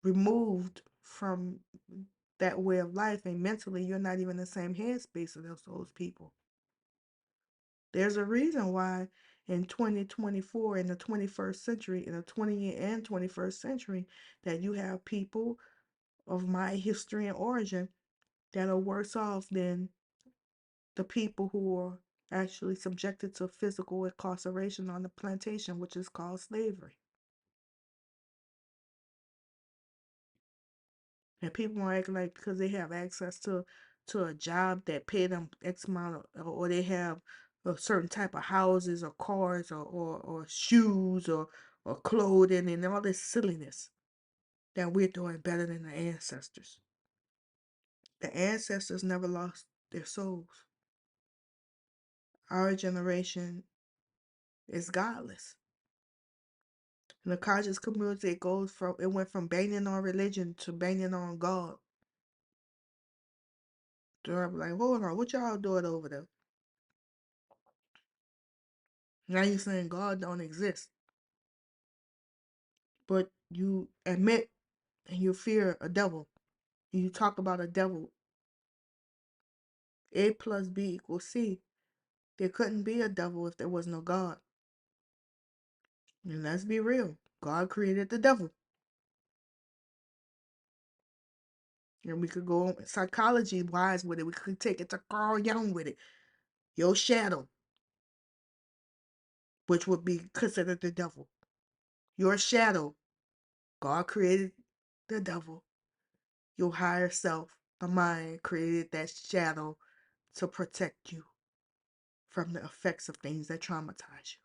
removed from that way of life and mentally you're not even in the same headspace as those people. There's a reason why in 2024, in the 21st century, in the 20th and 21st century, that you have people of my history and origin that are worse off than the people who are actually subjected to physical incarceration on the plantation, which is called slavery. And people are acting like because they have access to a job that pay them X amount of, or they have a certain type of houses or cars or shoes or clothing and all this silliness that we're doing better than the ancestors. The ancestors never lost their souls. Our generation is godless. In the conscious community, it went from banging on religion to banging on God. They're like, hold on, what y'all doing over there? Now you're saying God don't exist. But you admit and you fear a devil. You talk about a devil. A plus B equals C. There couldn't be a devil if there was no God. And let's be real. God created the devil. And we could go psychology wise with it. We could take it to Carl Jung with it. Your shadow, which would be considered the devil. Your shadow. God created the devil. Your higher self, the mind, created that shadow to protect you from the effects of things that traumatize you.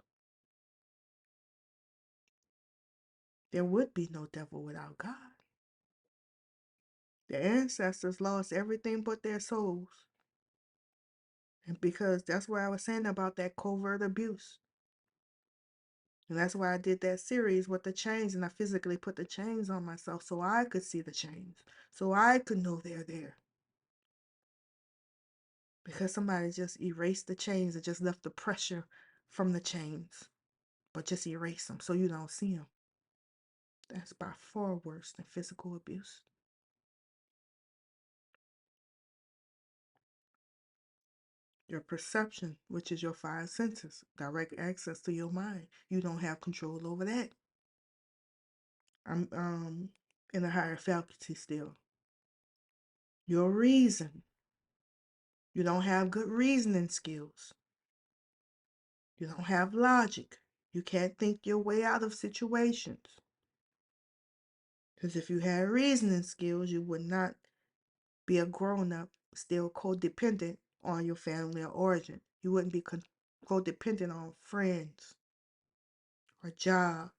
There would be no devil without God. The ancestors lost everything but their souls. And because that's what I was saying about that covert abuse. And that's why I did that series with the chains and I physically put the chains on myself so I could see the chains. So I could know they're there. Because somebody just erased the chains and just left the pressure from the chains. But just erase them so you don't see them. That's by far worse than physical abuse. Your perception, which is your five senses, direct access to your mind. You don't have control over that. I'm in a higher faculty still. Your reason. You don't have good reasoning skills. You don't have logic. You can't think your way out of situations. Because if you had reasoning skills, you would not be a grown up still codependent on your family or origin. You wouldn't be codependent on friends or job,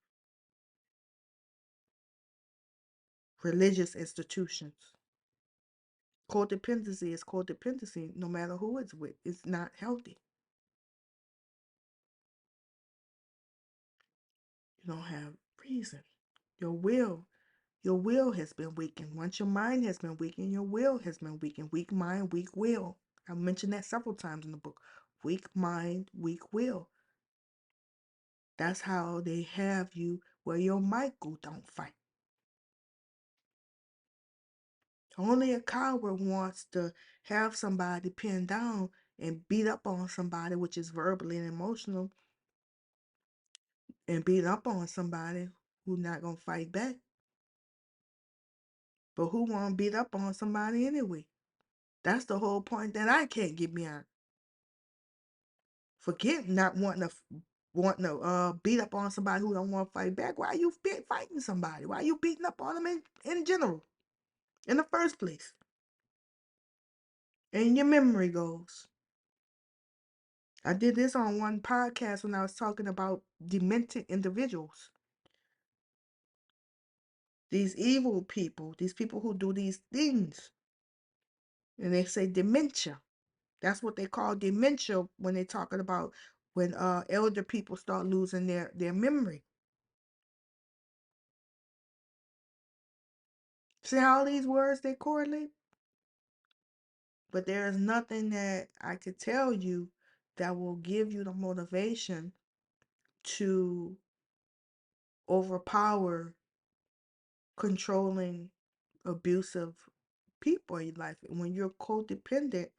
religious institutions. Codependency is codependency no matter who it's with. It's not healthy. You don't have reason. Your will. Your will has been weakened. Once your mind has been weakened, your will has been weakened. Weak mind, weak will. I mentioned that several times in the book. Weak mind, weak will. That's how they have you where your Michael don't fight. Only a coward wants to have somebody pinned down and beat up on somebody, which is verbally and emotional, and beat up on somebody who's not going to fight back. But who want to beat up on somebody anyway? That's the whole point that I can't get beyond. Forget not wanting to beat up on somebody who don't want to fight back. Why are you fighting somebody? Why are you beating up on them in general, in the first place? And your memory goes. I did this on one podcast when I was talking about demented individuals. These evil people, these people who do these things. And they say dementia. That's what they call dementia when they're talking about when elder people start losing their memory. See how these words they correlate? But there is nothing that I could tell you that will give you the motivation to overpower controlling, abusive people in your life. When you're codependent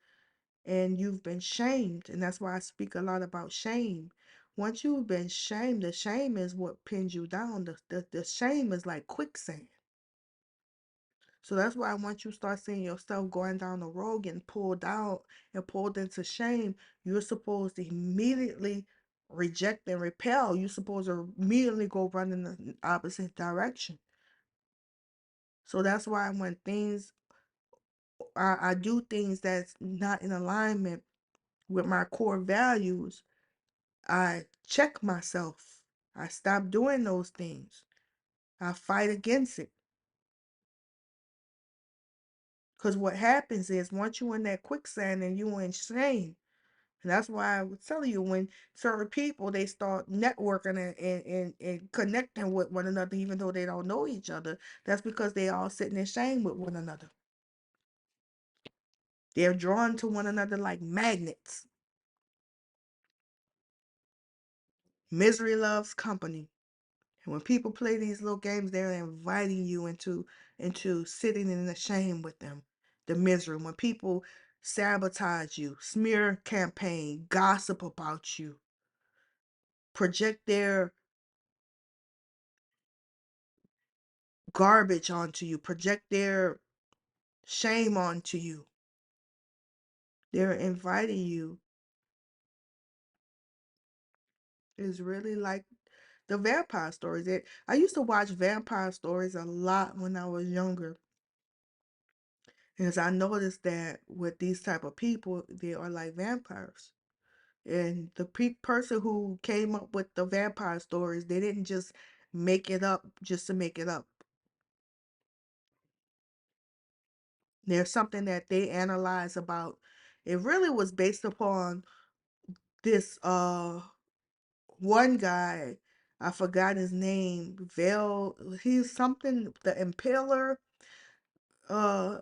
and you've been shamed, and that's why I speak a lot about shame. Once you've been shamed, the shame is what pins you down. The shame is like quicksand. So that's why once you start seeing yourself going down the road, getting pulled out and pulled into shame, you're supposed to immediately reject and repel. You're supposed to immediately go run in the opposite direction. So that's why when I do things that's not in alignment with my core values, I check myself. I stop doing those things. I fight against it. Because what happens is once you're in that quicksand and you're in shame, and that's why I was telling you when certain people they start networking and connecting with one another, even though they don't know each other, that's because they all sitting in shame with one another. They're drawn to one another like magnets. Misery loves company. And when people play these little games, they're inviting you into sitting in the shame with them, the misery. When people sabotage you, smear campaign, gossip about you, project their garbage onto you, project their shame onto you, they're inviting you. It's really like the vampire stories. I used to watch vampire stories a lot when I was younger. Because I noticed that with these type of people, they are like vampires. And the person who came up with the vampire stories, they didn't just make it up just to make it up. There's something that they analyze about. It really was based upon this one guy. I forgot his name. He's something the Impaler. Uh,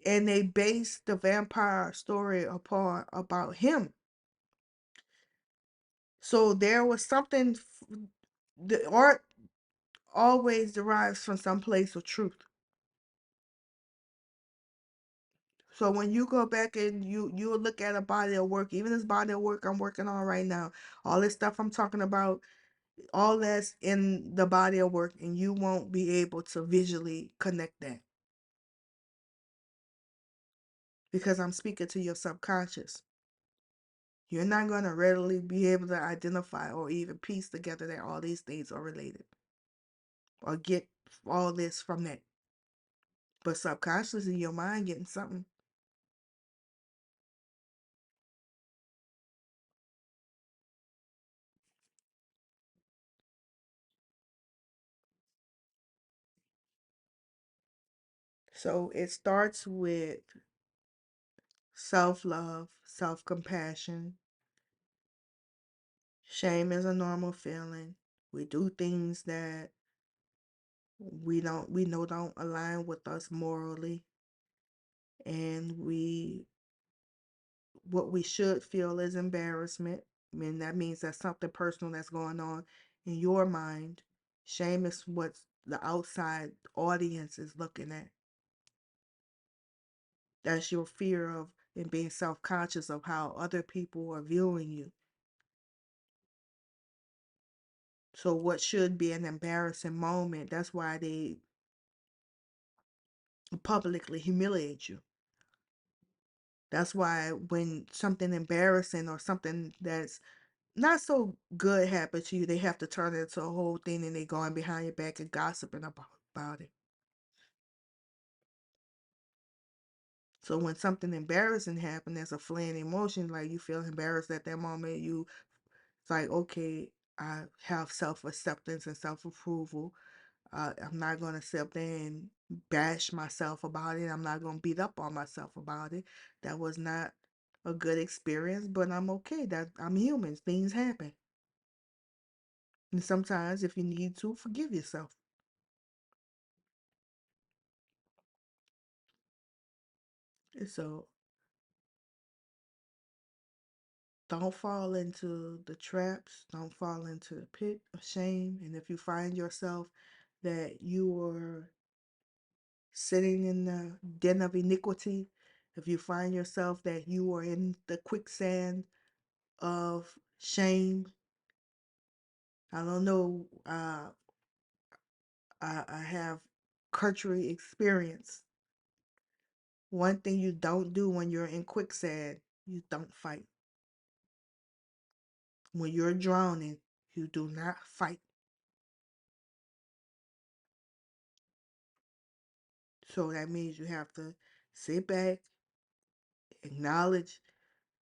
and they based the vampire story upon about him. So there was something. The art always derives from some place of truth. So when you go back and you look at a body of work, even this body of work I'm working on right now, all this stuff I'm talking about, all that's in the body of work, and you won't be able to visually connect that because I'm speaking to your subconscious. You're not going to readily be able to identify or even piece together that all these things are related or get all this from that. But subconsciously, your mind getting something. So it starts with self love, self compassion. Shame is a normal feeling. We do things that we know don't align with us morally, and what we should feel is embarrassment. I mean, that means that's something personal that's going on in your mind. Shame is what the outside audience is looking at. That's your fear of and being self-conscious of how other people are viewing you. So what should be an embarrassing moment, that's why they publicly humiliate you. That's why when something embarrassing or something that's not so good happens to you, they have to turn it into a whole thing and they going behind your back and gossiping about it. So when something embarrassing happens, there's a fleeing emotion, like you feel embarrassed at that moment. It's like, okay, I have self-acceptance and self-approval. I'm not going to sit there and bash myself about it. I'm not going to beat up on myself about it. That was not a good experience, but I'm okay. That I'm human. Things happen. And sometimes if you need to, forgive yourself. And so don't fall into the traps. Don't fall into the pit of shame. And if you find yourself that you are sitting in the den of iniquity, if you find yourself that you are in the quicksand of shame, I don't know, I have country experience. One thing you don't do when you're in quicksand, you don't fight. When you're drowning, you do not fight. So that means you have to sit back, acknowledge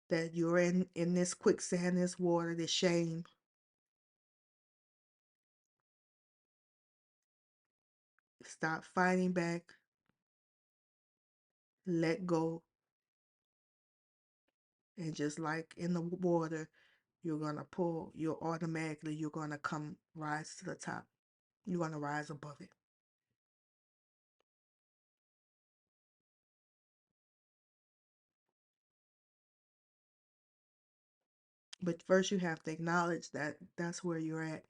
that you're in this quicksand, this water, this shame. Stop fighting back, let go, and just like in the water, you're gonna come rise to the top. You're gonna rise above it. But first you have to acknowledge that that's where you're at.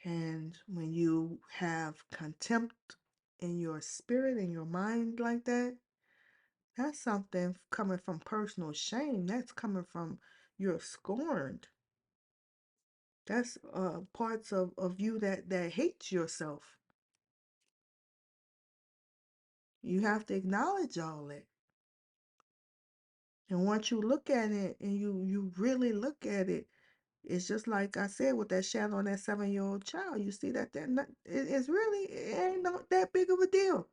And when you have contempt in your spirit and your mind like that, that's something coming from personal shame. That's coming from you're scorned. That's parts of you that hates yourself. You have to acknowledge all that. And once you look at it and you really look at it, it's just like I said with that shadow on that 7-year-old child. You see that it's really it ain't not that big of a deal.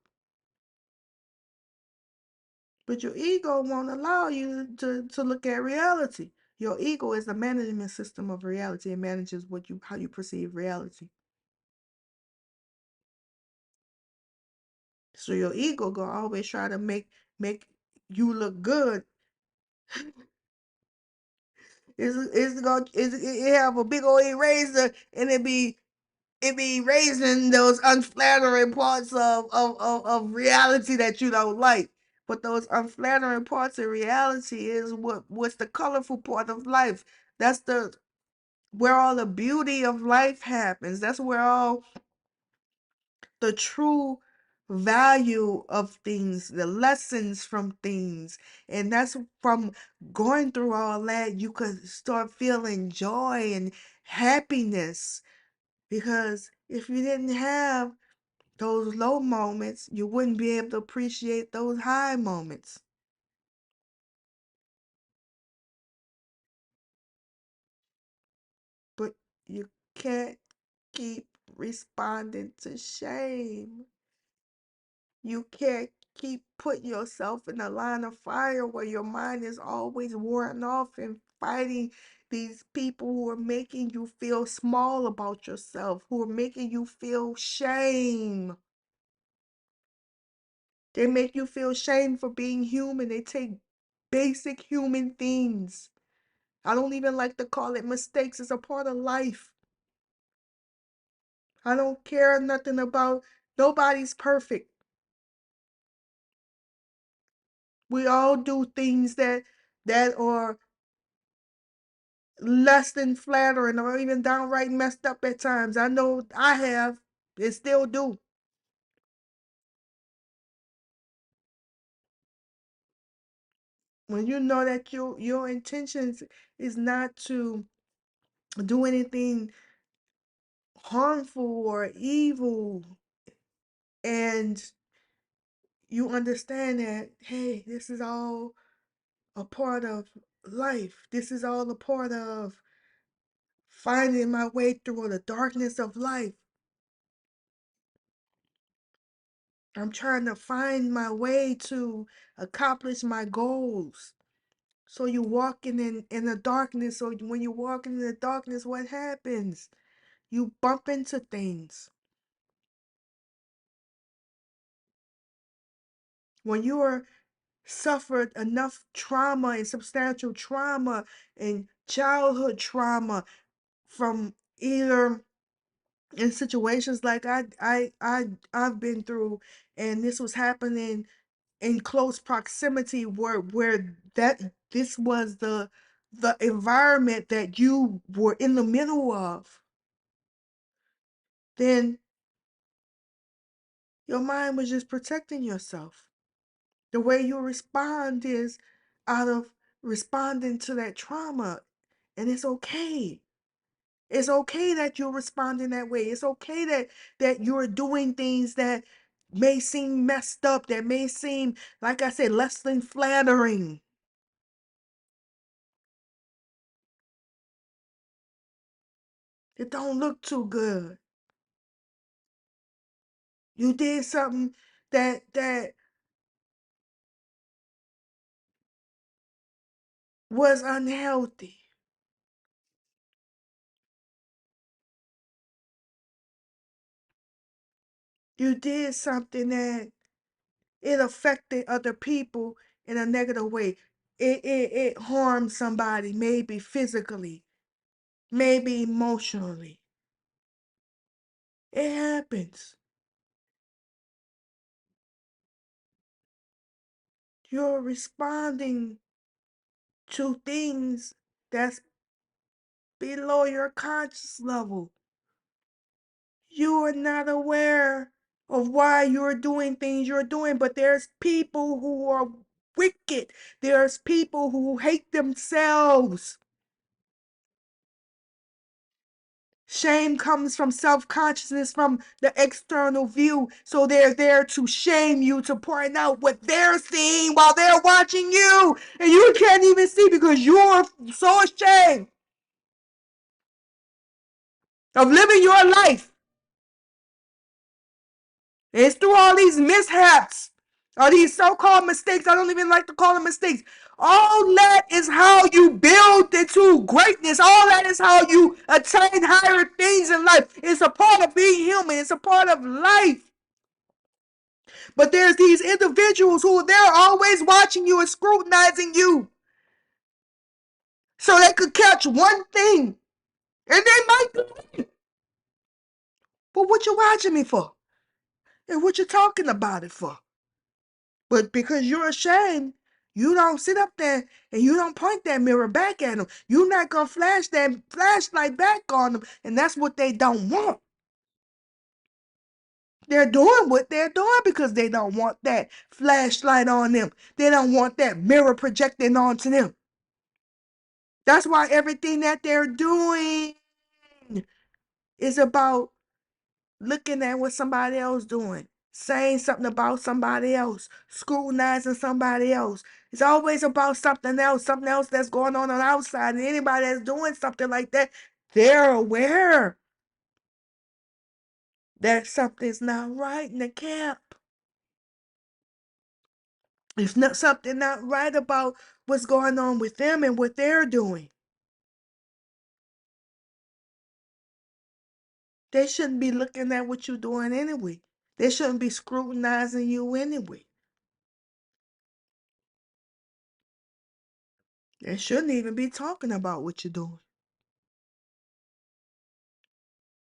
But your ego won't allow you to look at reality. Your ego is the management system of reality. It manages how you perceive reality. So your ego gonna always try to make you look good. It have a big old eraser and it be raising those unflattering parts of reality that you don't like. But those unflattering parts of reality is what's the colorful part of life. That's the where all the beauty of life happens. That's where all the true value of things, the lessons from things. And that's from going through all that, you could start feeling joy and happiness. Because if you didn't have those low moments, you wouldn't be able to appreciate those high moments. But you can't keep responding to shame. You can't keep putting yourself in a line of fire where your mind is always worn off and fighting these people who are making you feel small about yourself, who are making you feel shame. They make you feel shame for being human. They take basic human things. I don't even like to call it mistakes. It's a part of life. I don't care nothing about, nobody's perfect. We all do things that are less than flattering or even downright messed up at times. I know I have and still do. When you know that your intentions is not to do anything harmful or evil, and you understand that, hey, this is all a part of life. This is all a part of finding my way through the darkness of life. I'm trying to find my way to accomplish my goals. So you walking in the darkness. So when you're walking in the darkness, what happens? You bump into things. When you are suffered enough trauma and substantial trauma and childhood trauma from either in situations like I've been through, and this was happening in close proximity where that this was the environment that you were in the middle of, then your mind was just protecting yourself. The way you respond is out of responding to that trauma, and it's okay. It's okay that you're responding that way. It's okay that you're doing things that may seem messed up, that may seem, like I said, less than flattering. It don't look too good. You did something that was unhealthy. You did something that it affected other people in a negative way. It harmed somebody, maybe physically, maybe emotionally. It happens. You're responding to things that's below your conscious level. You are not aware of why you're doing things you're doing, but there's people who are wicked. There's people who hate themselves. Shame comes from self-consciousness, from the external view. So they're there to shame you, to point out what they're seeing while they're watching you. And you can't even see because you're so ashamed of living your life. It's through all these mishaps, or these so-called mistakes. I don't even like to call them mistakes. All that is how you build into greatness. All that is how you attain higher things in life. It's a part of being human. It's a part of life. But there's these individuals who they're always watching you and scrutinizing you, so they could catch one thing, and they might do it. But what you watching me for? And what you talking about it for? But because you're ashamed, You don't sit up there and you don't point that mirror back at them. You're not going to flash that flashlight back on them. And that's what they don't want. They're doing what they're doing because they don't want that flashlight on them. They don't want that mirror projecting onto them. That's why everything that they're doing is about looking at what somebody else doing, saying something about somebody else, scrutinizing somebody else. It's always about something else that's going on the outside. And anybody that's doing something like that, they're aware that something's not right in the camp. It's not something not right about what's going on with them and what they're doing. They shouldn't be looking at what you're doing anyway. They shouldn't be scrutinizing you anyway. They shouldn't even be talking about what you're doing.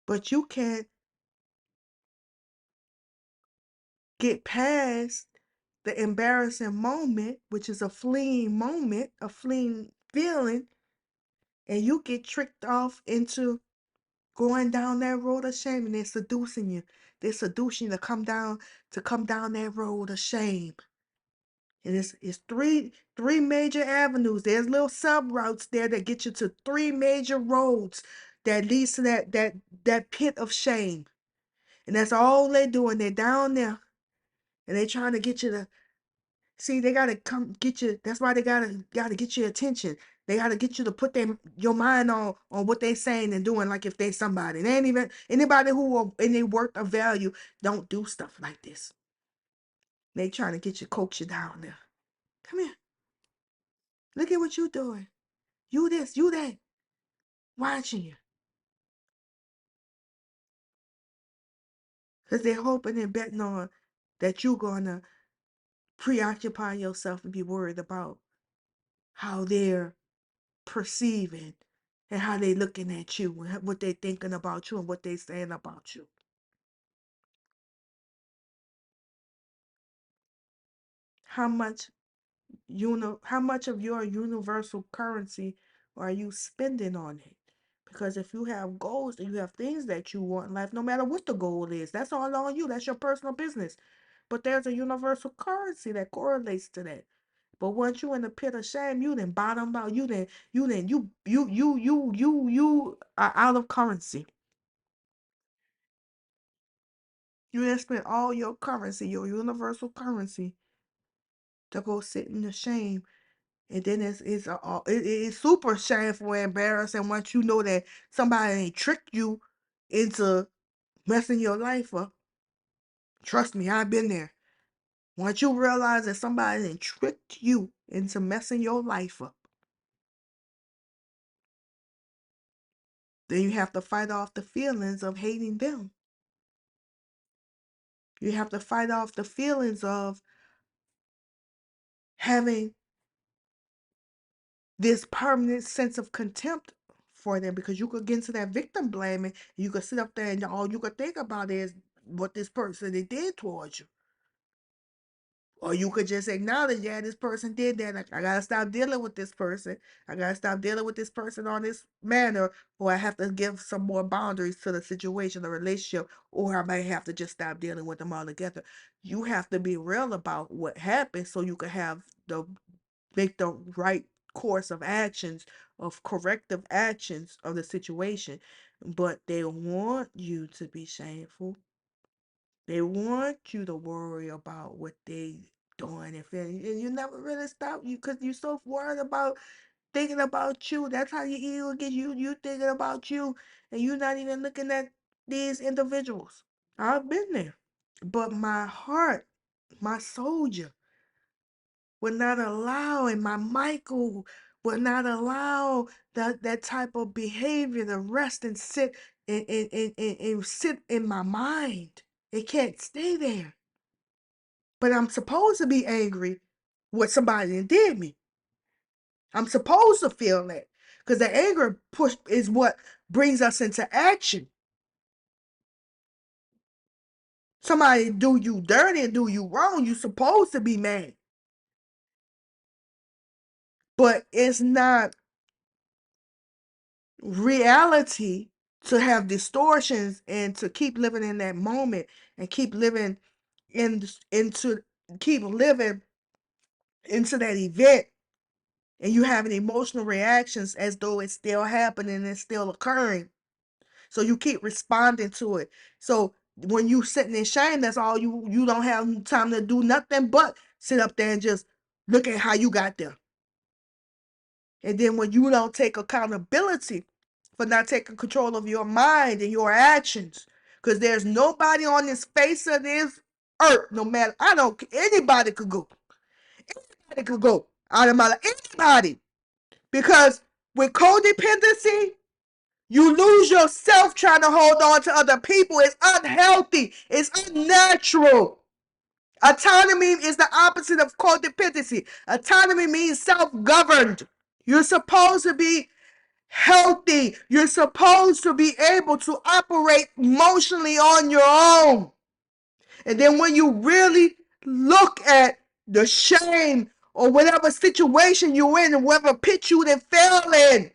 But you can't get past the embarrassing moment, which is a fleeing moment, a fleeing feeling, and you get tricked off into going down that road of shame, and they're seducing you. They're seducing you to come down that road of shame. And it's three major avenues. There's little sub routes there that get you to three major roads that leads to that pit of shame. And that's all they're doing. They're down there and they're trying to get you to see. They gotta come get you. That's why they gotta get your attention. They gotta get you to put your mind on what they're saying and doing. Like if they somebody, they ain't even anybody who are any worth of value don't do stuff like this. They trying to get you, coax you down there. Come here. Look at what you doing. You this, you that. Watching you. Because they're hoping and betting on that you're going to preoccupy yourself and be worried about how they're perceiving and how they looking at you and what they thinking about you and what they saying about you. How much how much of your universal currency are you spending on it? Because if you have goals and you have things that you want in life, no matter what the goal is, that's all on you. That's your personal business. But there's a universal currency that correlates to that. But once you in the pit of shame, you then bottom out. You are out of currency. You then spend all your currency, your universal currency, to go sit in the shame. And then it's super shameful and embarrassing once you know that somebody ain't tricked you into messing your life up. Trust me, I've been there. Once you realize that somebody ain't tricked you into messing your life up, then you have to fight off the feelings of hating them. You have to fight off the feelings of having this permanent sense of contempt for them, because you could get into that victim blaming. You could sit up there and all you could think about is what this person did towards you. Or you could just acknowledge, yeah, this person did that. I gotta stop dealing with this person. I gotta stop dealing with this person on this manner, or I have to give some more boundaries to the situation, the relationship, or I might have to just stop dealing with them altogether. You have to be real about what happened so you can make the right course of actions, of corrective actions of the situation. But they want you to be shameful. They want you to worry about what they doing and you never really stop you because you're so worried about thinking about you. That's how you ego get you thinking about you and you're not even looking at these individuals. I've been there. But my heart, my soldier, would not allow, and my Michael would not allow that type of behavior to rest and sit and sit in my mind. It can't stay there. But I'm supposed to be angry with somebody that did me. I'm supposed to feel that. Because the anger push is what brings us into action. Somebody do you dirty and do you wrong, you're supposed to be mad. But it's not reality to have distortions and to keep living in that moment and keep living into keep living into that event, and you having emotional reactions as though it's still happening and it's still occurring. So you keep responding to it. So when you sitting in shame, that's all you don't have time to do nothing but sit up there and just look at how you got there. And then when you don't take accountability for not taking control of your mind and your actions, because there's nobody on this face of this earth, no matter, anybody could go. Anybody could go out of my life. Anybody. Because with codependency, you lose yourself trying to hold on to other people. It's unhealthy. It's unnatural. Autonomy is the opposite of codependency. Autonomy means self-governed. You're supposed to be healthy. You're supposed to be able to operate emotionally on your own. And then when you really look at the shame or whatever situation you're in and whatever pit you then fell in,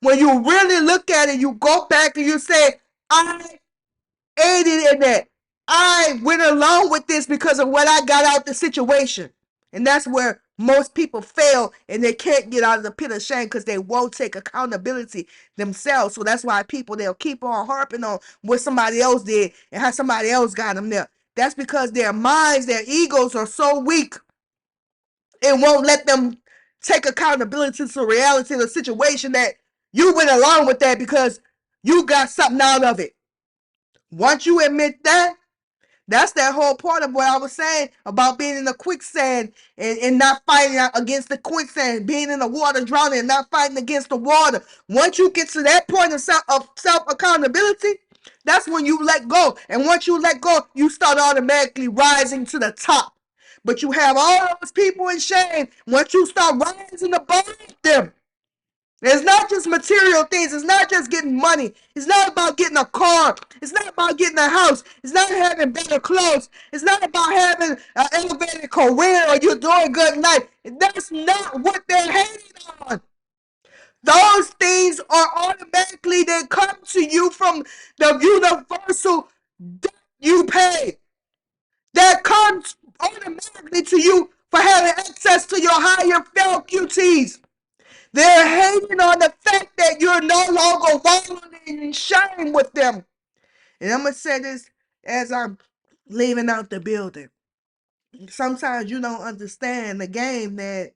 when you really look at it, you go back and you say, I aided in that. I went along with this because of what I got out the situation. And that's where most people fail, and they can't get out of the pit of shame because they won't take accountability themselves. So that's why they'll keep on harping on what somebody else did and how somebody else got them there. That's because their minds, their egos are so weak, it won't let them take accountability to the reality of the situation that you went along with that because you got something out of it. Once you admit that, that's that whole part of what I was saying about being in the quicksand and not fighting against the quicksand, being in the water drowning and not fighting against the water. Once you get to that point of self-accountability, that's when you let go. And once you let go, you start automatically rising to the top. But you have all those people in shame. Once you start rising above them, it's not just material things. It's not just getting money. It's not about getting a car. It's not about getting a house. It's not having better clothes. It's not about having an elevated career or you're doing good in life. That's not what they're hating on. Those things are automatically, they come to you from the universal debt you pay. That comes automatically to you for having access to your higher faculties. They're hating on the fact that you're no longer wallowing in shame with them. And I'm going to say this as I'm leaving out the building. Sometimes you don't understand the game that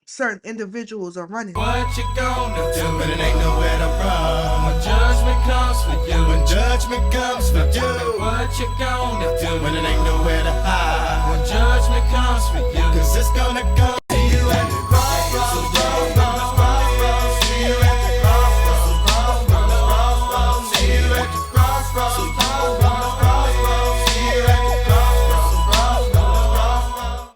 certain individuals are running. What you gonna do when it ain't nowhere to run? When judgment comes for you. When judgment comes for you. What you gonna do when it ain't nowhere to hide? When judgment comes for you.